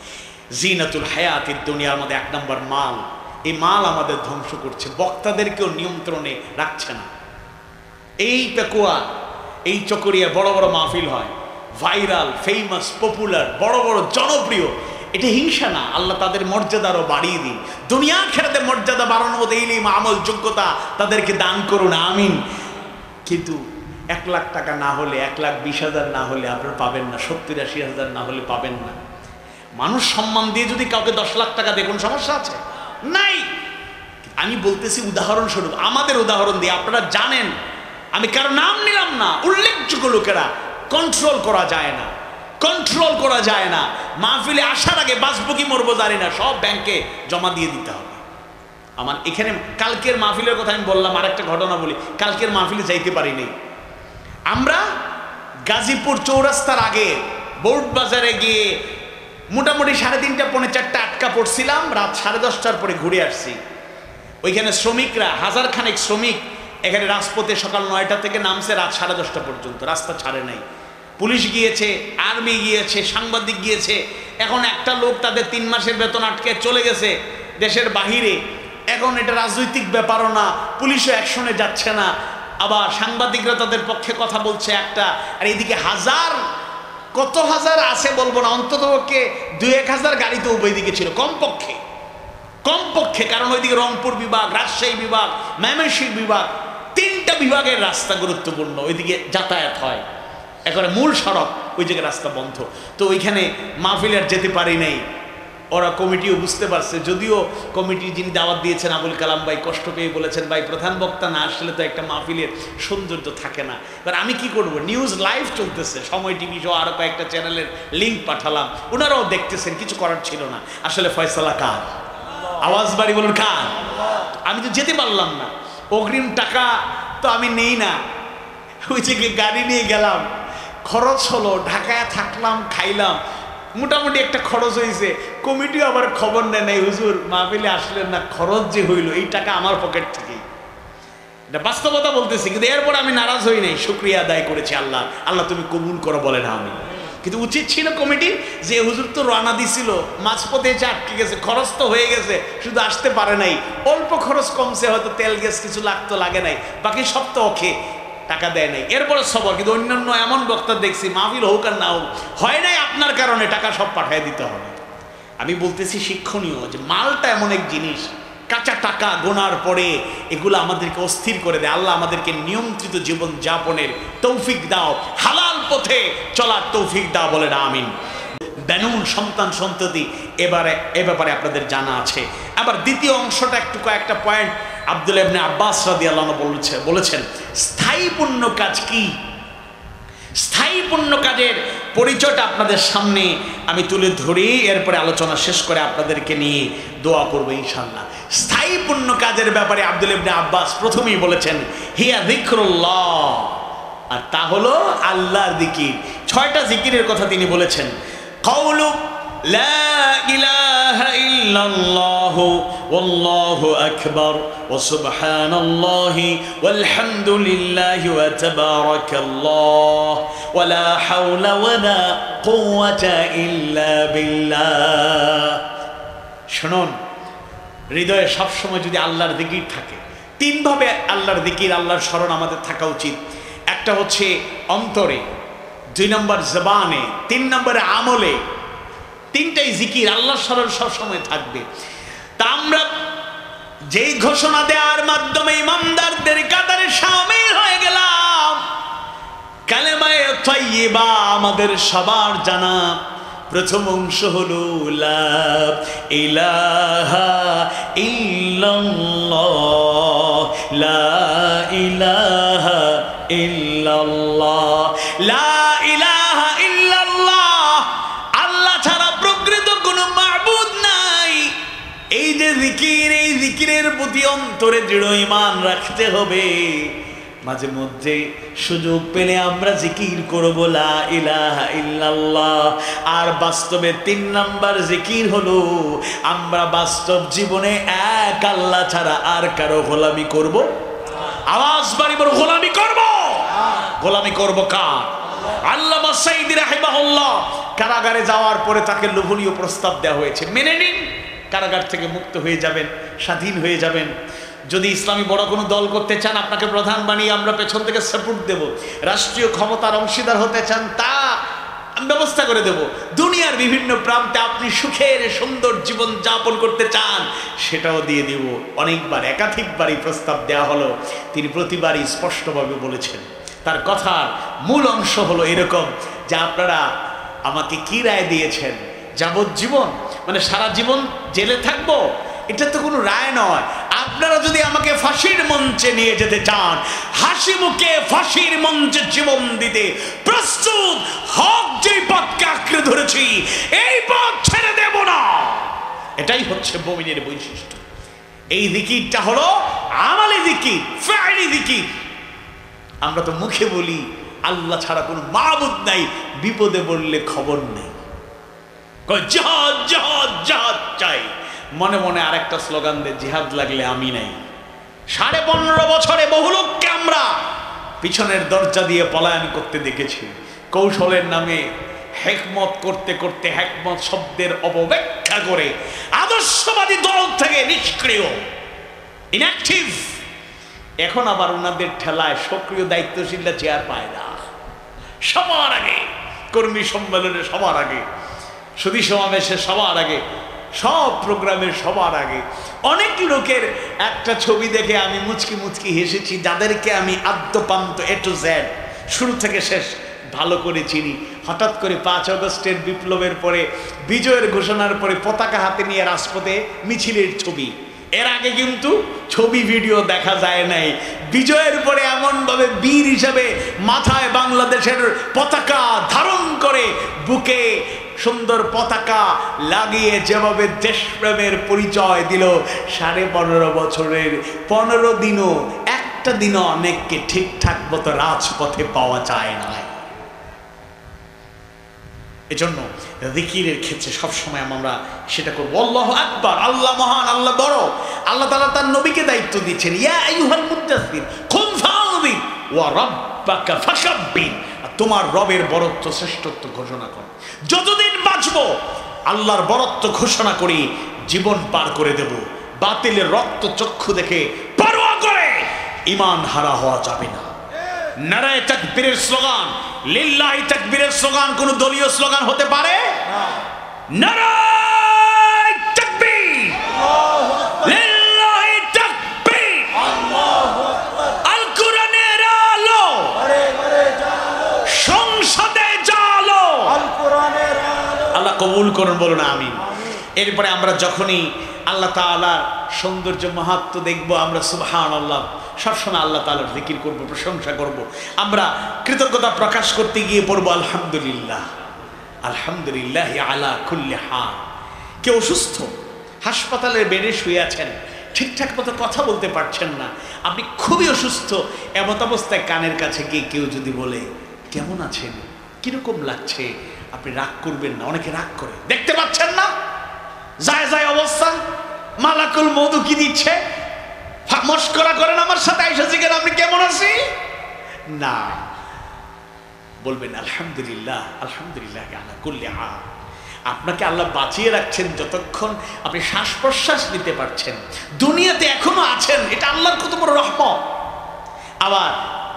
জিনাতুল হায়াতের দুনিয়ার মধ্যে 1 নম্বর মাল। এই মাল আমাদের ধ্বংস করছে, বক্তাদেরকেও নিয়ন্ত্রণে রাখছে না। এই পেকুয়া, এই চকরিয়া বড় বড় মাহফিল হয়, ভাইরাল, ফেমাস, পপুলার, বড় বড় জনপ্রিয়। এটা হিংসা না, আল্লাহ তাদের মর্যাদারও বাড়িয়ে দিন। দুনিয়া খেরাতে মর্যাদা বাড়ানোর মতো ইলম, আমল, যোগ্যতা তাদেরকে দান করুন, আমিন। কিন্তু 1 লাখ টাকা না হলে, 1,20,000 না হলে আপনারা পাবেন না, 70-80,000 না হলে পাবেন না। মানুষ সম্মান দিয়ে যদি কাউকে 10 লাখ টাকা দেয়, কোন সমস্যা আছে? নাই। আমি বলতেছি উদাহরণস্বরূপ, আমাদের উদাহরণ দিয়ে, আপনারা জানেন, আমি কারো নাম নিলাম না, উল্লেখযোগ্য লোকেরা, কন্ট্রোল করা যায় না, কন্ট্রোল করা যায় না। মাহফিলে আসার আগে বাঁচবো কি মরবো জানি না, সব ব্যাংকে জমা দিয়ে দিতে হবে। আমার এখানে কালকের মাহফিলের কথা আমি বললাম, আরেকটা ঘটনা বলি। কালকের মাহফিলে যাইতে পারিনি। আমরা গাজীপুর চৌরাস্তার আগে বোর্ড বাজারে গিয়ে মোটামুটি 3:30 পৌনে 4 আটকা পড়ছিলাম, রাত 10:30টার পরে ঘুরে আসছি। ওইখানে শ্রমিকরা, 1000 খানেক শ্রমিক এখানে রাজপথে সকাল 9টা থেকে নামছে, রাত 10:30 পর্যন্ত রাস্তা ছাড়ে নাই। পুলিশ গিয়েছে, আর্মি গিয়েছে, সাংবাদিক গিয়েছে। এখন একটা লোক তাদের 3 মাসের বেতন আটকে চলে গেছে দেশের বাহিরে। এখন এটা রাজনৈতিক ব্যাপারও না, পুলিশও অ্যাকশনে যাচ্ছে না, আবার সাংবাদিকরা তাদের পক্ষে কথা বলছে একটা, আর এদিকে কত হাজার আছে বলবো না, অন্তত পক্ষে 2-1 হাজার গাড়ি তো উভয় দিকে ছিল কমপক্ষে, কারণ ওইদিকে রংপুর বিভাগ, রাজশাহী বিভাগ, ময়মনসিংহ বিভাগ, 3টা বিভাগের রাস্তা গুরুত্বপূর্ণ, ওইদিকে যাতায়াত হয়। এখন মূল সড়ক, ওই জায়গায় রাস্তা বন্ধ। তো ওইখানে মাহফিলে আর যেতে পারি নাই। ওরা কমিটিও বুঝতে পারছে, যদিও কমিটি যিনি দাওয়াত দিয়েছেন আবুল কালাম ভাই কষ্ট পেয়ে বলেছেন, ভাই প্রধান বক্তা না আসলে তো একটা মাহফিলের সৌন্দর্য থাকে না। এবার আমি কি করব, নিউজ লাইভ চলতেছে, সময় টিভি সহ আরো কয়েকটা চ্যানেলের লিঙ্ক পাঠালাম, ওনারাও দেখতেছেন, কিছু করার ছিল না। আসলে ফয়সালা কার? আওয়াজ বাড়ি বলুন কার? আমি তো যেতে পারলাম না, অগ্রিম টাকা তো আমি নেই না, ওই জায়গায় গাড়ি নিয়ে গেলাম, খরচ হলো, ঢাকায় থাকলাম, খাইলাম, মোটামুটি একটা খরচ হয়েছে। কমিটিও আবার খবর নেয় নাই, হুজুর মাহফিলে আসলেন না, খরচ যে হইল এই টাকা আমার পকেট থেকেই। এটা বাস্তবতা বলতেছি, কিন্তু এরপর আমি নারাজ হই নাই, শুকরিয়া আদায় করেছি, আল্লাহ তুমি কবুল করো বলে না আমি। কিন্তু উচিত ছিল কমিটি যে হুজুর তো রানা দিছিল, মাঝপথে এসে আটকে গেছে, খরচ তো হয়ে গেছে, শুধু আসতে পারে নাই, অল্প খরচ কমছে, হয়তো তেল গ্যাস কিছু লাগতো, লাগে নাই, বাকি সব তো ওকে, টাকা দেয় নাই, এরপরে সবর। কিন্তু অন্যান্য এমন বক্তা দেখছি মাহফিল হোক আর না হোক, হয় নাই আপনার কারণে, টাকা সব পাঠিয়ে দিতে হবে। আমি বলতেছি শিক্ষণীয় যে মালটা এমন এক জিনিস, কাঁচা টাকা গোনার পরে এগুলো আমাদেরকে অস্থির করে দেয়। আল্লাহ আমাদেরকে নিয়ন্ত্রিত জীবন যাপনের তৌফিক দাও, হালাল পথে চলার তৌফিক দাও, বলে না আমিন। বেনুন সন্তান সন্ততি এ ব্যাপারে আপনাদের জানা আছে। আবার দ্বিতীয় অংশটা একটু কয়েকটা পয়েন্ট আব্দুল্লাহ ইবনে আব্বাস রাদিয়াল্লাহু আনহু বলেছেন। স্থায়ী পুণ্য কাজ কি? স্থায়ী পুণ্য কাজের পরিচয়টা আপনাদের সামনে আমি তুলে ধরি, এরপরে আলোচনা শেষ করে আপনাদেরকে নিয়ে দোয়া করবো ইনশাআল্লাহ। স্থায়ী পুণ্য কাজের ব্যাপারে আব্দুল্লাহ ইবনে আব্বাস প্রথমেই বলেছেন হিয়া যিকরুল্লাহ, আর তা হলো আল্লাহর জিকির। 6টা জিকিরের কথা তিনি বলেছেন। কাউলু লা ইলাহা ইল্লাল্লাহ ওয়াল্লাহু আকবার ওয়া সুবহানাল্লাহি ওয়াল হামদুলিল্লাহি ওয়া তাবারাকাল্লাহ ওয়া লা হাওলা ওয়া লা কুওয়াতা ইল্লা বিল্লাহ। শুনুন, হৃদয়ে সবসময় যদি আল্লাহর জিকির থাকে, 3 ভাবে আল্লাহর জিকির, আল্লাহর স্মরণ আমাদের থাকা উচিত। একটা হচ্ছে অন্তরে, 2 নম্বর জবানে, 3 নম্বরে আমলে। 3টাই জিকির, আল্লাহর স্মরণ সবসময় থাকবে। তা আমরা যেই ঘোষণা দেওয়ার মাধ্যমে ইমানদারদের কাতারে শামিল হয়ে গেলাম, কালেমায়ে তাইয়্যিবা আমাদের সবার জানা। প্রথম অংশ হলো লা ইলাহা ইল্লাল্লাহ, লা ইলাহা ইল্লাল্লাহ, লা ইলাহা ইল্লাল্লাহ, আল্লাহ ছাড়া প্রকৃত কোনো মাবুদ নাই। এই যে জিকির, এই জিকিরের প্রতি অন্তরে দৃঢ় ঈমান রাখতে হবে। মাঝে মধ্যে সুযোগ পেলে আমরা জিকির করব লা ইলাহা ইল্লাল্লাহ। আর বাস্তবে 3 নাম্বার জিকির হলো আমরা বাস্তব জীবনে এক আল্লাহ ছাড়া আর কারো গোলামি করব। আওয়াজ বাড়ি বড় গোলামি করব। গোলামি করব কার? আল্লামা সাঈদী রাহিমাহুল্লাহ কারাগারে যাওয়ার পরে তাকে লোভনীয় প্রস্তাব দেওয়া হয়েছে, মেনে নিন, কারাগার থেকে মুক্ত হয়ে যাবেন, স্বাধীন হয়ে যাবেন। যদি ইসলামী বড় কোনো দল করতে চান, আপনাকে প্রধান বানিয়ে আমরা পেছন থেকে সাপোর্ট দেব। রাষ্ট্রীয় ক্ষমতার অংশীদার হতে চান, তা ব্যবস্থা করে দেব। দুনিয়ার বিভিন্ন প্রান্তে আপনি সুখের সুন্দর জীবন যাপন করতে চান, সেটাও দিয়ে দেব। অনেকবার, একাধিকবারই প্রস্তাব দেওয়া হলো। তিনি প্রতিবারই স্পষ্টভাবে বলেছেন। তার কথার মূল অংশ হলো এরকম যে আপনারা আমাকে কি রায় দিয়েছেন? যাবজ্জীবন, মানে সারা জীবন জেলে থাকবো, এটা তো কোনো রায় নয়। আপনারা যদি আমাকে ফাঁসির মঞ্চে নিয়ে যেতে চান, হাসি মুখে ফাঁসির মঞ্চে জীবন দিতে প্রস্তুত, হক যেই পথকে আঁকড়ে ধরেছি এই পথ ছেড়ে দেব না। এটাই হচ্ছে মুমিনের বৈশিষ্ট্য। এই জিকিরটা হলো আমালি জিকির, ফাইলি জিকির। আমরা তো মুখে বলি আল্লাহ ছাড়া কোনো মাবুদ নাই, বিপদে পড়লে খবর নেই, জিহাদ জিহাদ জিহাদ চাই, মনে মনে আরেকটা স্লোগান দেয় জিহাদ লাগলে আমি নাই। 15.5 বছরে বহু লোককে আমরা পিছনের দরজা দিয়ে পলায়ন করতে দেখেছি। কৌশলের নামে হেকমত করতে করতে হেকমত শব্দের অপব্যাখ্যা করে আদর্শবাদী দল থেকে নিষ্ক্রিয়, ইনঅ্যাক্টিভ। এখন আবার ওনাদের ঠেলায় সক্রিয় দায়িত্বশীলরা চেয়ার পায় না। সবার আগে কর্মী সম্মেলনে, সবার আগে সুধী সমাবেশে, সবার আগে সব প্রোগ্রামের সবার আগে অনেক লোকের একটা ছবি দেখে আমি মুচকি মুচকি হেসেছি, যাদেরকে আমি আদ্যপান্ত এ টু জেড শুরু থেকে শেষ ভালো করে চিনি। হঠাৎ করে 5 আগস্টের বিপ্লবের পরে, বিজয়ের ঘোষণার পরে পতাকা হাতে নিয়ে রাজপথে মিছিলের ছবি, এর আগে কিন্তু ছবি ভিডিও দেখা যায় নাই। বিজয়ের পরে এমনভাবে বীর হিসাবে মাথায় বাংলাদেশের পতাকা ধারণ করে, বুকে সুন্দর পতাকা লাগিয়ে যেভাবে দেশপ্রেমের পরিচয় দিল, 15.5 বছরের 15 দিনও, একটা দিনও অনেককে ঠিকঠাক মতো রাজপথে পাওয়া যায় না। এজন্য জিকিরের ক্ষেত্রে সবসময় আমরা সেটা করবো। আল্লাহু আকবার, আল্লাহ মহান, আল্লাহ বড়। আল্লাহ তাআলা তার নবীকে দায়িত্ব দিচ্ছেন, ইয়া আইয়ুহাল মুদাসসির কুম ফাআযির ওয়া রাব্বাকা ফাকাব্বির, তোমার রবের বরত্ব শ্রেষ্ঠত্ব ঘোষণা করো। যতদিন বাঁচবো আল্লাহর বরত্ব ঘোষণা করি, জীবন পার করে দেব। বাতিলের রক্ত চক্ষু দেখে পরোয়া করে ঈমান হারা হওয়া যাবে না। নারায়ে তাকবীরের স্লোগান, লিল্লাহি তাকবীরের স্লোগান কোন দলীয় স্লোগান হতে পারে না। নারায়ে তাকবীর, লিল্লাহি তাকবীর, আল্লাহু আকবার। আল কোরআনের আলো সংসদে জালো, আল কোরআনের আলো। আল্লাহ কবুল করুন, বলুন আমিন। এরপরে আমরা যখনই আল্লাহ তাআলার সৌন্দর্য মাহাত্ম্য দেখবো, আমরা সুবহানাল্লাহ সবসময় আল্লাহ তাআলার জিকির করব, প্রশংসা করব। আমরা কৃতজ্ঞতা প্রকাশ করতে গিয়ে পড়বো আলহামদুলিল্লাহ, আলহামদুলিল্লাহ আলা কুল্লি হাল। কেউ অসুস্থ, হাসপাতালের বেডে শুয়ে আছেন, ঠিকঠাক মতো কথা বলতে পারছেন না, আপনি খুবই অসুস্থ, এমত অবস্থায় কানের কাছে গিয়ে কেউ যদি বলে কেমন আছেন, কিরকম লাগছে, আপনি রাগ করবেন না। অনেকে রাগ করে, দেখতে পাচ্ছেন না যায় যায় অবস্থা, মালাকুল মধু কি দিচ্ছে, মস্করা করেন আমার সাথে, আইসা জিজ্ঞেস আপনি কেমন আছি না, বলবেন আলহামদুলিল্লাহ, আলহামদুলিল্লাহ আলা কুল্লি হাল। আপনাকে আল্লাহ বাঁচিয়ে রাখছেন যতক্ষণ আপনি শ্বাস প্রশ্বাস নিতে পারছেন, দুনিয়াতে এখনো আছেন, এটা আল্লাহর কত বড় রহমত। আবার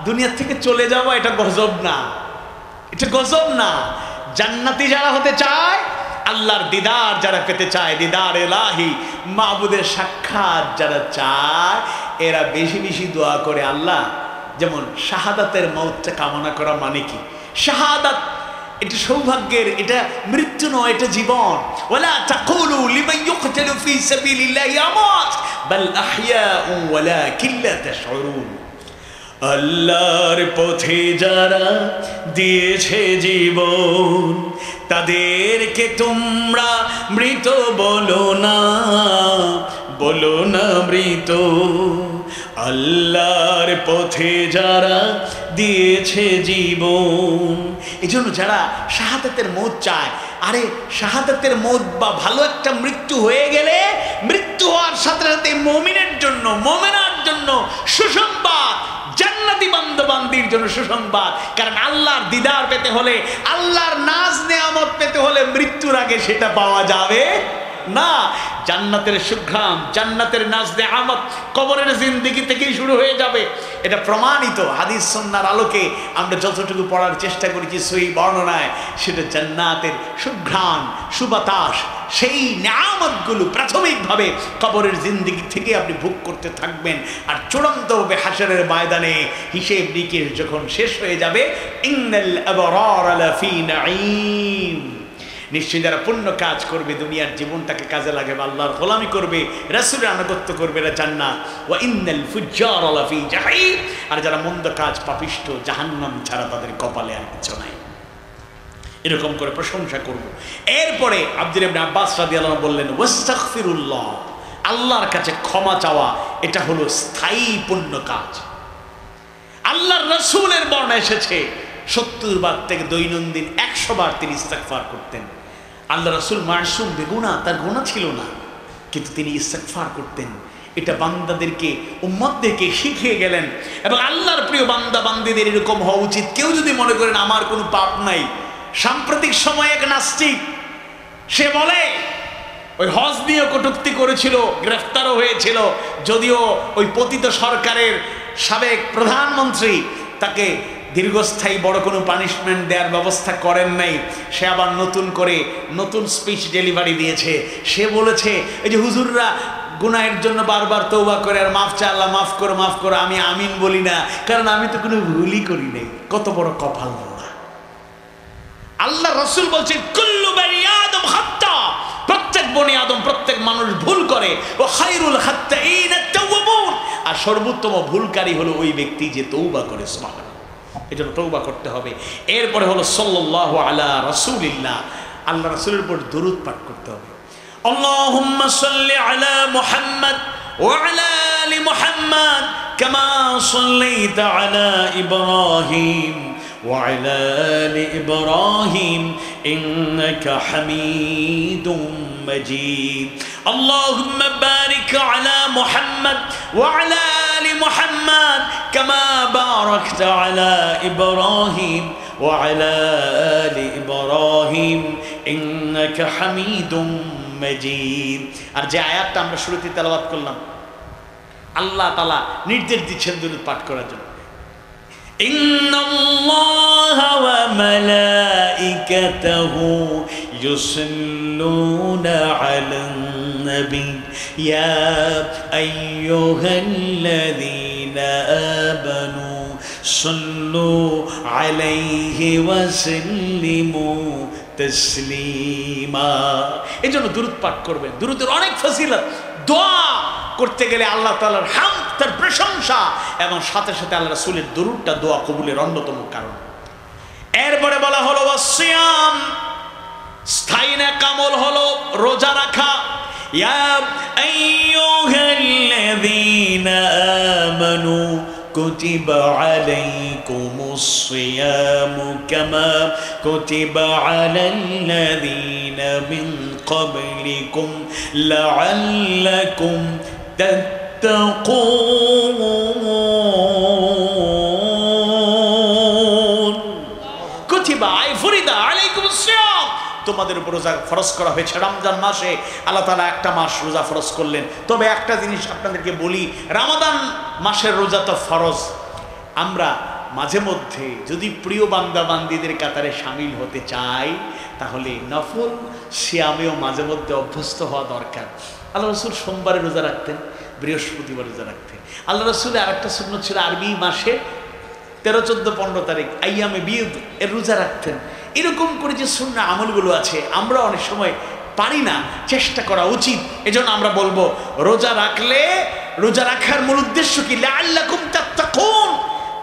দুনিয়া থেকে চলে যাওয়া এটা গজব না, এটা গজব না। জান্নাতি যারা হতে চায়, আল্লাহর দিদার যারা পেতে চায়, দিদার এলাহি, মাবুদের সাক্ষাৎ যারা চায়, এরা বেশি বেশি দোয়া করে আল্লাহ। যেমন শাহাদাতের মওতটা কামনা করা মানে কি? শাহাদাত এটা সৌভাগ্যের, এটা মৃত্যু নয়, এটা জীবন। ওয়ালা তাকুলু লিমান ইউকতালু ফি সাবিলিল্লাহি আমাত বাল আহইয়াউ ওয়ালাকিন লা তাশউরুন। আল্লাহর পথে যারা দিয়েছে জীবন, তাদেরকে তোমরা মৃত বলো না, বলো না মৃত। আল্লাহর পথে যারা দিয়েছে জীবন, এই জন্য যারা শাহাদাতের মওত চায়, আরে শাহাদাতের মওত বা ভালো একটা মৃত্যু হয়ে গেলে, মৃত্যু হওয়ার সাথে সাথে মুমিনের জন্য, মুমিনার জন্য সুসংবাদ, জান্নাতি বান্দাবান্দির জন্য সুসংবাদ। কারণ আল্লাহর দিদার পেতে হলে, আল্লাহর নাজ নেয়ামত পেতে হলে মৃত্যুর আগে সেটা পাওয়া যাবে না। জান্নাতের সুঘ্রাণ, জান্নাতের নাজ নেয়ামত কবরের জিন্দেগি থেকেই শুরু হয়ে যাবে, এটা প্রমাণিত। হাদিস সুন্নাহর আলোকে আমরা যতটুকু পড়ার চেষ্টা করেছি সহিহ বর্ণনায়, সেটা জান্নাতের সুঘ্রাণ, সুবাতাস, সেই নেয়ামতগুলো প্রাথমিকভাবে কবরের জিন্দেগি থেকে আপনি ভোগ করতে থাকবেন। আর চূড়ান্তভাবে হাশরের ময়দানে হিসেব নিকেশ যখন শেষ হয়ে যাবে, ইন্নাল আবরার লাফি নাঈম, নিশ্চয়ই যারা পুণ্য কাজ করবে, দুনিয়ার জীবনটাকে কাজে লাগাবে, আল্লাহর গোলামি করবে, রাসূলের আনুগত্য করবে, এরা জান্নাত। ওয়া ইন্নাল ফুজ্জার লাফি জাহিম, আর যারা মন্দ কাজ, পাপিষ্ঠ, জাহান্নাম ছাড়া তাদের কপালে আর কিছু নাই। এরকম করে প্রশংসা করব। এরপরে আব্দুল্লাহ ইবনে আব্বাস রাদিয়াল্লাহু আনহু বললেন, ওয়াস্তাগফিরুল্লাহ, আল্লাহর কাছে ক্ষমা চাওয়া, এটা হলো স্থায়ী পুণ্য কাজ। আল্লাহর রাসূলের বর্ণনা এসেছে 70 বার থেকে দৈনন্দিন 100 বার তিনি ইস্তেগফার করতেন। আল্লাহ রাসূল মাসুম, বেগুনাহ, তার গুনাহ ছিল না, কিন্তু তিনি ইস্তেগফার করতেন। এটা বান্দাদেরকে উম্মতদেরকে শিখিয়ে গেলেন। এবং আল্লাহর প্রিয় বান্দা বান্দীদের এরকম হওয়া উচিত। কেউ যদি মনে করেন আমার কোনো পাপ নাই, সাম্প্রতিক সময়ে এক নাস্তিক সে বলে ওই হজ নিয়ে কটূক্তি করেছিল, গ্রেফতারও হয়েছিল, যদিও ওই পতিত সরকারের সাবেক প্রধানমন্ত্রী তাকে দীর্ঘস্থায়ী বড় কোনো পানিশমেন্ট দেওয়ার ব্যবস্থা করেন নাই। সে আবার নতুন করে নতুন স্পিচ ডেলিভারি দিয়েছে। সে বলেছে এই যে হুজুররা গুনাহের জন্য বারবার তওবা করে আর মাফ চায়, আল্লাহ মাফ করো মাফ করো, আমি আমিন বলি না, কারণ আমি তো কোনো ভুলই করি নাই। কত বড় কপাল বলা! আল্লাহ রাসূল বলছেন কুল্লু বনি আদম খাত্তা, প্রত্যেক বনি আদম প্রত্যেক মানুষ ভুল করে, ও খায়রুল খাত্তাইন আত-তাওয়াবুন, আর সর্বোত্তম ভুলকারী হলো ওই ব্যক্তি যে তওবা করে। সুবহানাল্লাহ। এজন্য তওবা করতে হবে। এরপরে হলো সাল্লাল্লাহু আলা রাসূলিল্লাহ, আল্লাহ রাসূলের উপর দরুদ পাঠ করতে হবে। আল্লাহুম্মা সাল্লি আলা মুহাম্মদ ওয়া আলা আলি মুহাম্মদ কামা সাল্লাইতা আলা ইব্রাহিম ওয়া আলা আলি ইব্রাহিম ইন্নাকা হামিদুম মাজিদ। আল্লাহুম্মা বারিক আলা মুহাম্মদ ওয়া আলা আলি মুহাম্মদ কামা বারাকতা আলা ইব্রাহিম ওয়া আলা আলি ইব্রাহিম ইন্নাকা হামিদুম মাজিদ। আর যে আয়াতটা আমরা শুরুতে তেলাওয়াত করলাম, আল্লাহ তাআলা নির্দেশ দিচ্ছেন দরুদ পাঠ করার জন্য। ইন্নাল্লাহা ওয়া মালাইকাতাহু ইউসাল্লুনা আলান নবী ইয়া আইয়ুহাল্লাযীনা আমানু সাল্লু আলাইহি ওয়া সাল্লিমু তাসলিমা। এই জন্য দুরূদ পাঠ করবেন। দুরূদের অনেক ফজিলত। দোয়া করতে গেলে আল্লাহ তাআলার হামদ, তার প্রশংসা, এবং সাথে সাথে আল্লাহ রাসূলের দুরূদটা দোয়া কবুলের অন্যতম কারণ। এরপরে বলা হলো ওয়াসিয়াম, স্থায়ী নেক আমল হলো রোজা রাখা। ইয়া আইয়ুহাল্লাযীনা আমানু কুতিবা আলাইকুমুস সিয়ামু কামা কুতিবা আলাল্লাযীনা মিন ক্বাবলিকুম লাআল্লাকুম তাত্তাকুন। কুতিবা আই ফুরিদা আলাইকুমুস সিয়াম, তোমাদের উপর রোজা ফরজ করা হয়েছে। রমজান মাসে আল্লাহ তাআলা একটা মাস রোজা ফরজ করলেন। তবে একটা জিনিস আপনাদেরকে বলি, রমাদান মাসের রোজা তো ফরজ। আমরা মাঝে মধ্যে যদি প্রিয় বান্দা বান্দীদের কাতারে শামিল হতে চাই, তাহলে নফল সিয়ামেও মাঝে মধ্যে অভ্যস্ত হওয়া দরকার। আল্লাহ রাসূল সোমবারে রোজা রাখতেন, বৃহস্পতিবার রোজা রাখতেন। আল্লাহ রাসূলের আরেকটা সুন্নাত ছিল আরবি মাসে 13, 14, 15 তারিখ আইয়ামে বিদ এর রোজা রাখতেন। এরকম করে যে সুন্নাহ আমলগুলো আছে, আমরা অনেক সময় পারি না, চেষ্টা করা উচিত। এজন্য আমরা বলবো রোজা রাখলে, রোজা রাখার মূল উদ্দেশ্য কি? লাআল্লাকুম তাত্তাকুন,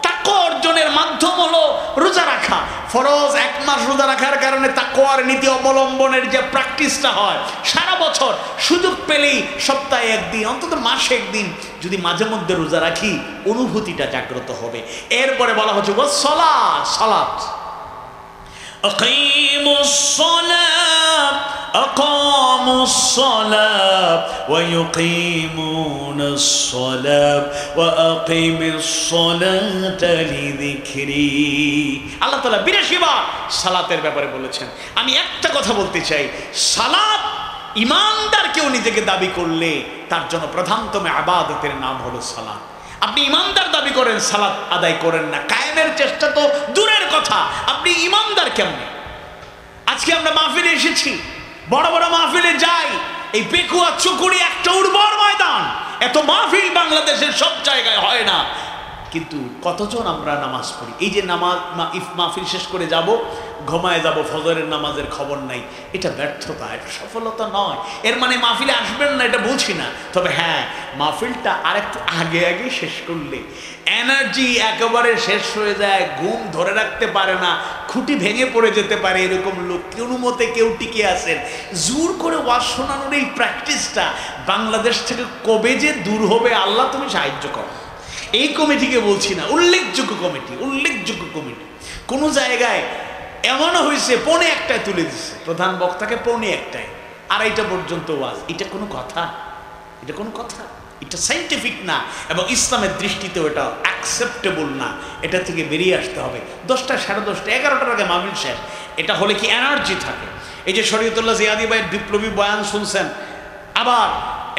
তাকওয়া অর্জনের মাধ্যম হলো রোজা রাখা। ফরজ 1 মাস রোজা রাখার কারণে তাকওয়ার নীতি অবলম্বনের যে প্র্যাকটিসটা হয়, সারা বছর সুযোগ পেলেই সপ্তাহে 1 দিন, অন্তত মাসে 1 দিন যদি মাঝে মধ্যে রোজা রাখি, অনুভূতিটা জাগ্রত হবে। এরপরে বলা হচ্ছে ওয়াসসালাত, সালাত। أقيموا الصلاة أقاموا الصلاة ويقيمون الصلاة وأقيم الصلاة لذكري। আল্লাহ তাআলা 82 বার সালাতের ব্যাপারে বলেছেন। আমি একটা কথা বলতে চাই, সালাত ঈমানদার কেউ নিজেকে দাবি করলে তার জন্য প্রধানতম ইবাদতের নাম হলো সালাত। আপনি ঈমানদার দাবি করেন, সালাত আদায় করেন না, কায়েমের চেষ্টা তো দূরের কথা, আপনি ঈমানদার কেমনে? আজকে আমরা মাহফিলে এসেছি, বড় বড় মাহফিলে যাই, এই পেকুয়া চুকুড়ি একটা উর্বর ময়দান, এত মাহফিল বাংলাদেশের সব জায়গায় হয় না। কিন্তু কতজন আমরা নামাজ পড়ি? এই যে নামাজ মাহফিল শেষ করে যাব, ঘুমায় যাব, ফজরের নামাজের খবর নাই, এটা ব্যর্থতা, এটা সফলতা নয়। এর মানে মাহফিলে আসবেন না এটা বলছি না, তবে হ্যাঁ মাহফিলটা আরেকটু আগে আগে শেষ করলে এনার্জি একেবারে শেষ হয়ে যায়, ঘুম ধরে রাখতে পারে না, খুঁটি ভেঙে পড়ে যেতে পারে, এরকম লোক কোনো মতে কেউ টিকে আছেন। জোর করে ওয়াজ শোনানোর এই প্র্যাকটিসটা বাংলাদেশ থেকে কবে যে দূর হবে, আল্লাহ তুমি সাহায্য করো। এই কমিটিকে বলছি না, উল্লেখযোগ্য কমিটি, উল্লেখযোগ্য কমিটি। কোনো জায়গায় এমনও হয়েছে 1:45 তুলে দিচ্ছে, প্রধান বক্তাকে 1:45, 2:30 পর্যন্ত ওয়াজ। এটা কোনো কথা? এটা কোনো কথা? এটা সাইন্টিফিক না, এবং ইসলামের দৃষ্টিতেও এটা অ্যাকসেপ্টেবল না। এটা থেকে বেরিয়ে আসতে হবে। 10টা, 10:30, 11টার আগে মাহফিল শেষ। এটা হলে কি এনার্জি থাকে। এই যে শরীয়তুল্লাহ জিয়াদি ভাইয়ের বিপ্লবী বয়ান শুনছেন, আবার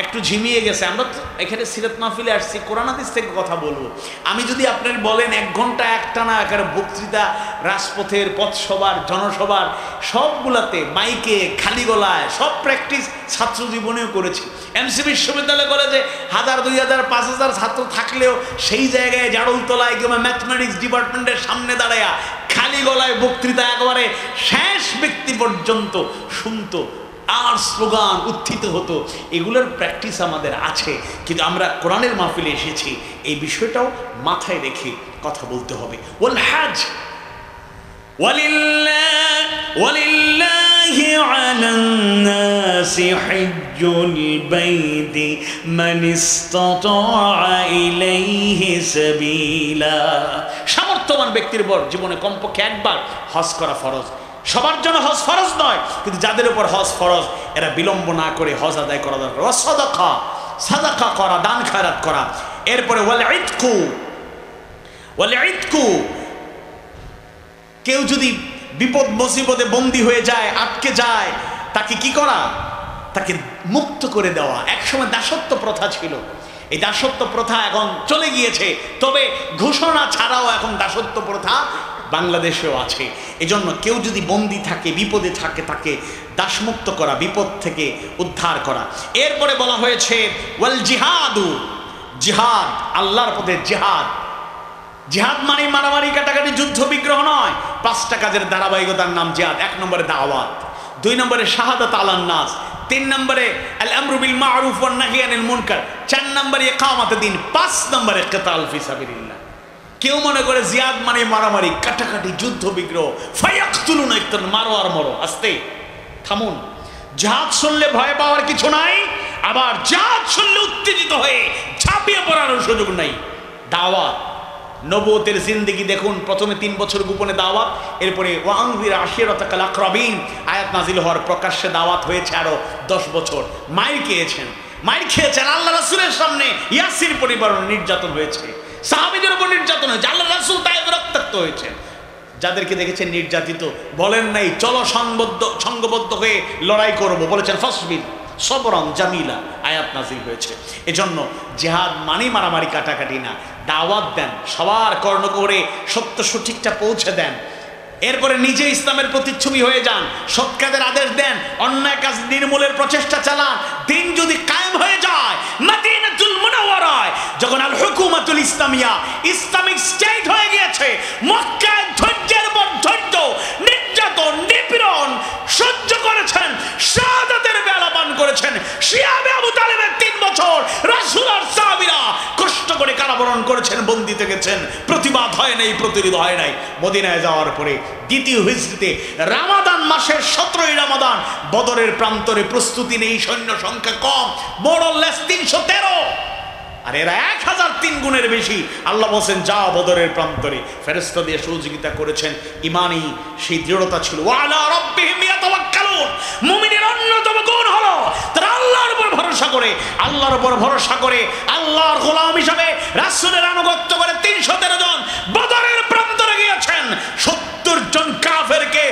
একটু ঝিমিয়ে গেছে। আমরা তো এখানে সিরাত মাহফিলে আসছি, কোরআন হাদিস থেকে কথা বলবো। আমি যদি আপনার বলেন 1 ঘন্টা একটানা একেবারে বক্তৃতা, রাজপথের, পথসভার, জনসভার সবগুলাতে মাইকে খালি গলায় সব প্র্যাকটিস ছাত্র জীবনেও করেছি। এমসি বিশ্ববিদ্যালয় কলেজে 1000, 2000, 5000 ছাত্র থাকলেও সেই জায়গায় জাড়লতলায় কিংবা ম্যাথমেটিক্স ডিপার্টমেন্টের সামনে দাঁড়ায়া খালি গলায় বক্তৃতা একেবারে শেষ ব্যক্তি পর্যন্ত শুনতো, আর স্লোগান উত্থিত হতো। এগুলোর প্র্যাকটিস আমাদের আছে, কিন্তু আমরা কোরআনের মাহফিলে এসেছি, এই বিষয়টাও মাথায় রেখে কথা বলতে হবে। ওয়াল হাজ ওয়ালিল্লাহি আলান নাসি হিজ্জুল বাইতি মান ইসতাতাআ ইলাইহি সাবিলা। সামর্থ্যবান ব্যক্তির উপর জীবনে কমপক্ষে একবার হজ করা ফরজ। সবার জন্য হজ ফরজ নয়, কিন্তু যাদের উপর হজ ফরজ এরা বিলম্ব না করে হজ আদায় করা দরকার। সাদাকা করা, দান খয়রাত করা। এরপরে ওয়াল ইতকু, কেউ যদি বিপদ মুসিবতে বন্দী হয়ে যায়, আটকে যায়, তাকে কি করা? তাকে মুক্ত করে দেওয়া। একসময় দাসত্ব প্রথা ছিল, এই দাসত্ব প্রথা এখন চলে গিয়েছে, তবে ঘোষণা ছাড়াও এখন দাসত্ব প্রথা বাংলাদেশেও আছে। এজন্য কেউ যদি বন্দী থাকে, বিপদে থাকে, তাকে দাসমুক্ত করা, বিপদ থেকে উদ্ধার করা। এরপরে বলা হয়েছে ওয়াল জিহাদু, জিহাদ, আল্লাহর পথে জিহাদ। জিহাদ মানে মারামারি, কাটাকাটি, যুদ্ধ বিগ্রহ নয়। 5টা কাজের ধারাবাহিকতার নাম জিহাদ। 1 নম্বরে দাওয়াত, 2 নম্বরে শাহাদাত আলান নাস, 3 নম্বরে আল আমরু বিল মারুফ ওয়ান নাহি আনিল মুনকার, 4 নম্বরে ইকামাতুদ দ্বীন, 5 নম্বরে কিতাল ফি সাবিলিল্লাহ। কেউ মনে করে জিহাদ মানে মারামারি, কাটাকাটি, যুদ্ধ বিগ্রহ। ফায়াকতুলুনা, একটু মারো আর মরো। আস্তে থামুন। জিহাদ শুনলে ভয় পাওয়ার কিছু নাই, আবার জিহাদ শুনলে উত্তেজিত হয়ে ঝাঁপিয়ে পড়ার সুযোগ নাই। দাওয়াত, নবুয়তের জিন্দেগি দেখুন। প্রথমে 3 বছর গোপনে দাওয়াত, এরপরে ওয়ানজির আশিরাতাকাল আকরাবিন আয়াত নাজিল হওয়ার প্রকাশ্যে দাওয়াত হয়েছে আরো 10 বছর। মাইর খেয়েছেন, আল্লাহ রাসূলের সামনে ইয়াসির পরিবার নির্যাতন হয়েছে, সাহাবীদের উপর নির্যাতন হয়েছে, আল্লাহ রাসূল তায়েফে রক্তাক্ত হয়েছে। যাদেরকে দেখেছেন নির্যাতিত, বলেন নাই চলো সংঘবদ্ধ হয়ে লড়াই করব, বলেছেন ফাসবির সবরান জামিলা, আয়াত নাজিল হয়েছে। এজন্য জিহাদ মানে মারামারি, কাটাকাটি না। দাওয়াত দেন, সবার কর্ণকোহরে সত্য সঠিকটা পৌঁছে দেন। এরপরে নিজে ইসলামের প্রতিচ্ছবি হয়ে যান, সৎ কাজের আদেশ দেন, অন্যায় কাজ নির্মূলের প্রচেষ্টা চালান। দিন যদি কায়েম হয়ে যায়, মদিনাতুল মুনাওয়ারায় যখন আল হুকুমাতুল ইসলামিয়া, ইসলামিক স্টেট হয়ে গিয়েছে, মক্কায় ধৈর্যের পর ধৈর্য, নির্যাতন, নিপীড়ন সহ্য করেছেন, শাহাদাতের বেলা পান করেছেন। শিয়াবে আবু তালেবের 3 বছর রাসূল আর সাহাবীরা কষ্ট করে কারাবরণ করেছেন, বন্দী থেকেছেন, প্রতিবাদ হয় নাই, প্রতিরোধ হয় নাই। মদিনায় যাওয়ার পরে দ্বিতীয় হিজরিতে রমাদান মাসের 17ই রমাদান বদরের প্রান্তরে প্রস্তুতি নেই, সৈন্য সংখ্যা কম, মোরলেস 313, আর এরা 1003 গুণের বেশি। আল্লাহ বলেন যাও বদরের প্রান্তরে। ফেরেশতা দিয়ে সহযোগিতা করেছেন, ইমানি সেই দৃঢ়তা ছিল। ওয়ালা রাব্বিহিম ইয়াতাওয়াক্কালুন, মুমিনের অন্যতম গুণ হলো তারা আল্লাহর উপর ভরসা করে, আল্লাহর উপর ভরসা করে আল্লাহর গোলাম হিসাবে রাসূলের আনুগত্য করে 313 জন বদরের প্রান্তরে গিয়েছেন। 70 জন কাফেরকে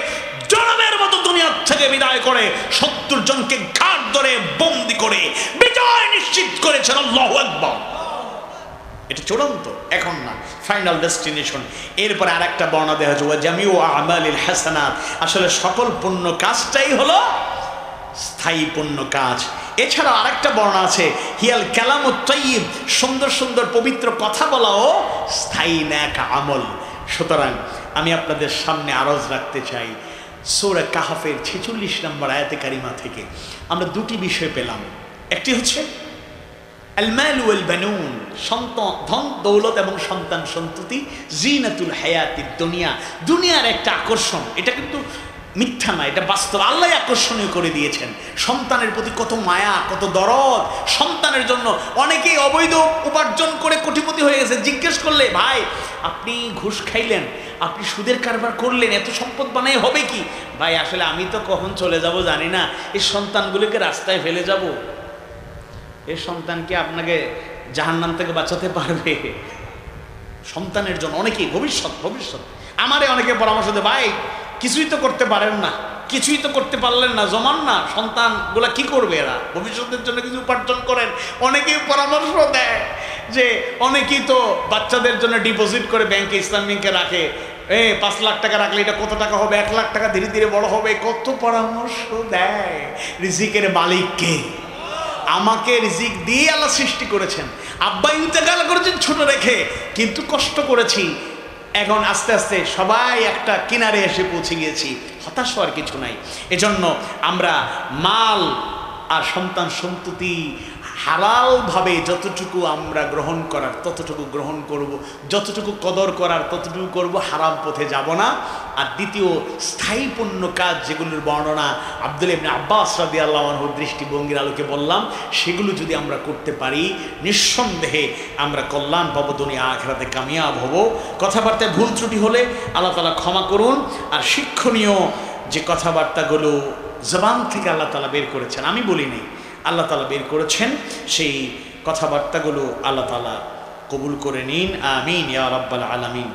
জনমের মতো দুনিয়া থেকে বিদায় করে, 70 জনকে ঘাট ধরে বন্দী করে বিজয় নিশ্চিত করেছেন। আল্লাহু আকবার। এটা চূড়ান্ত, এখন না, ফাইনাল ডেস্টিনেশন। এরপরে আরেকটা বর্ণনা দেওয়া হয়েছে জামিউ আমালিল হাসানাত, আসলে সকল পুণ্য কাজটাই হলো স্থায়ী পুণ্য কাজ। এছাড়া আরেকটা বর্ণনা আছে হিয়াল কালামুত তাইয়্যিব, সুন্দর সুন্দর পবিত্র কথা বলাও স্থায়ী নেক আমল। সুতরাং আমি আপনাদের সামনে আরজ রাখতে চাই, সূরা কাহফের 46 নম্বর আয়াতে কারিমা থেকে আমরা 2টি বিষয় পেলাম। একটি হচ্ছে আল মাল ওয়াল বানুন, সন্তান, ধন দৌলত এবং সন্তান সন্ততি, জিনাতুল হায়াতিদ দুনিয়া, দুনিয়ার একটা আকর্ষণ। এটা কিন্তু মিথ্যা না, এটা বাস্তব। আল্লাহ আকর্ষণীয় করে দিয়েছেন। সন্তানের প্রতি কত মায়া, কত দরদ। সন্তানের জন্য অনেকেই অবৈধ উপার্জন করে কোটিপতি হয়ে গেছে। জিজ্ঞেস করলে ভাই আপনি ঘুষ খাইলেন, আপনি সুদের কারবার করলেন, এত সম্পদ বানায় হবে কি? ভাই আসলে আমি তো কখন চলে যাব জানি না, এই সন্তানগুলোকে রাস্তায় ফেলে যাব। এই সন্তান কি আপনাকে জাহান্নাম থেকে বাঁচাতে পারবে? সন্তানের জন্য অনেকেই ভবিষ্যৎ আমারে অনেকে পরামর্শ দেয়, ভাই কিছুই তো করতে পারেন না, কিছুই তো করতে পারলেন না, জমান না, সন্তানগুলা কি করবে, এরা ভবিষ্যতের জন্য কিছু উপার্জন করেন। অনেকেই পরামর্শ দেয় যে অনেকেই তো বাচ্চাদের জন্য ডিপোজিট করে ব্যাংকে, ইসলাম ব্যাংকে রাখে, 5 লাখ টাকা রাখলে এটা কত টাকা হবে, 1 লাখ টাকা ধীরে ধীরে বড় হবে, কত পরামর্শ দেয়। রিজিকের মালিক কে? আমাকে রিজিক দিয়ে আল্লাহ সৃষ্টি করেছেন। আব্বা ইন্তেকাল করেছেন ছোট রেখে, কিন্তু কষ্ট করেছি, এখন আস্তে আস্তে সবাই একটা কিনারে এসে পৌঁছে গিয়েছি, হতাশ হওয়ার কিছু নাই। এজন্য আমরা মাল আর সন্তান সন্ততি হালালভাবে যতটুকু আমরা গ্রহণ করার ততটুকু গ্রহণ করব, যতটুকু কদর করার ততটুকু করব, হারাম পথে যাব না। আর দ্বিতীয় স্থায়ীপূর্ণ কাজ যেগুলোর বর্ণনা আব্দুল্লাহ ইবনে আব্বাস রাদিয়াল্লাহু আনহুর দৃষ্টিভঙ্গির আলোকে বললাম, সেগুলো যদি আমরা করতে পারি নিঃসন্দেহে আমরা কল্যাণ পাবো, দুনিয়া আখিরাতে কামিয়াব হব। কথাবার্তায় ভুল ত্রুটি হলে আল্লাহ তাআলা ক্ষমা করুন। আর শিক্ষণীয় যে কথাবার্তাগুলো জবান থেকে আল্লাহ তাআলা বের করেছেন, আমি বলিনি, আল্লাহ তাআলা বের করেছেন, সেই কথাবার্তাগুলো আল্লাহ তাআলা কবুল করে নিন। আমিন ইয়া রাব্বাল আলামিন।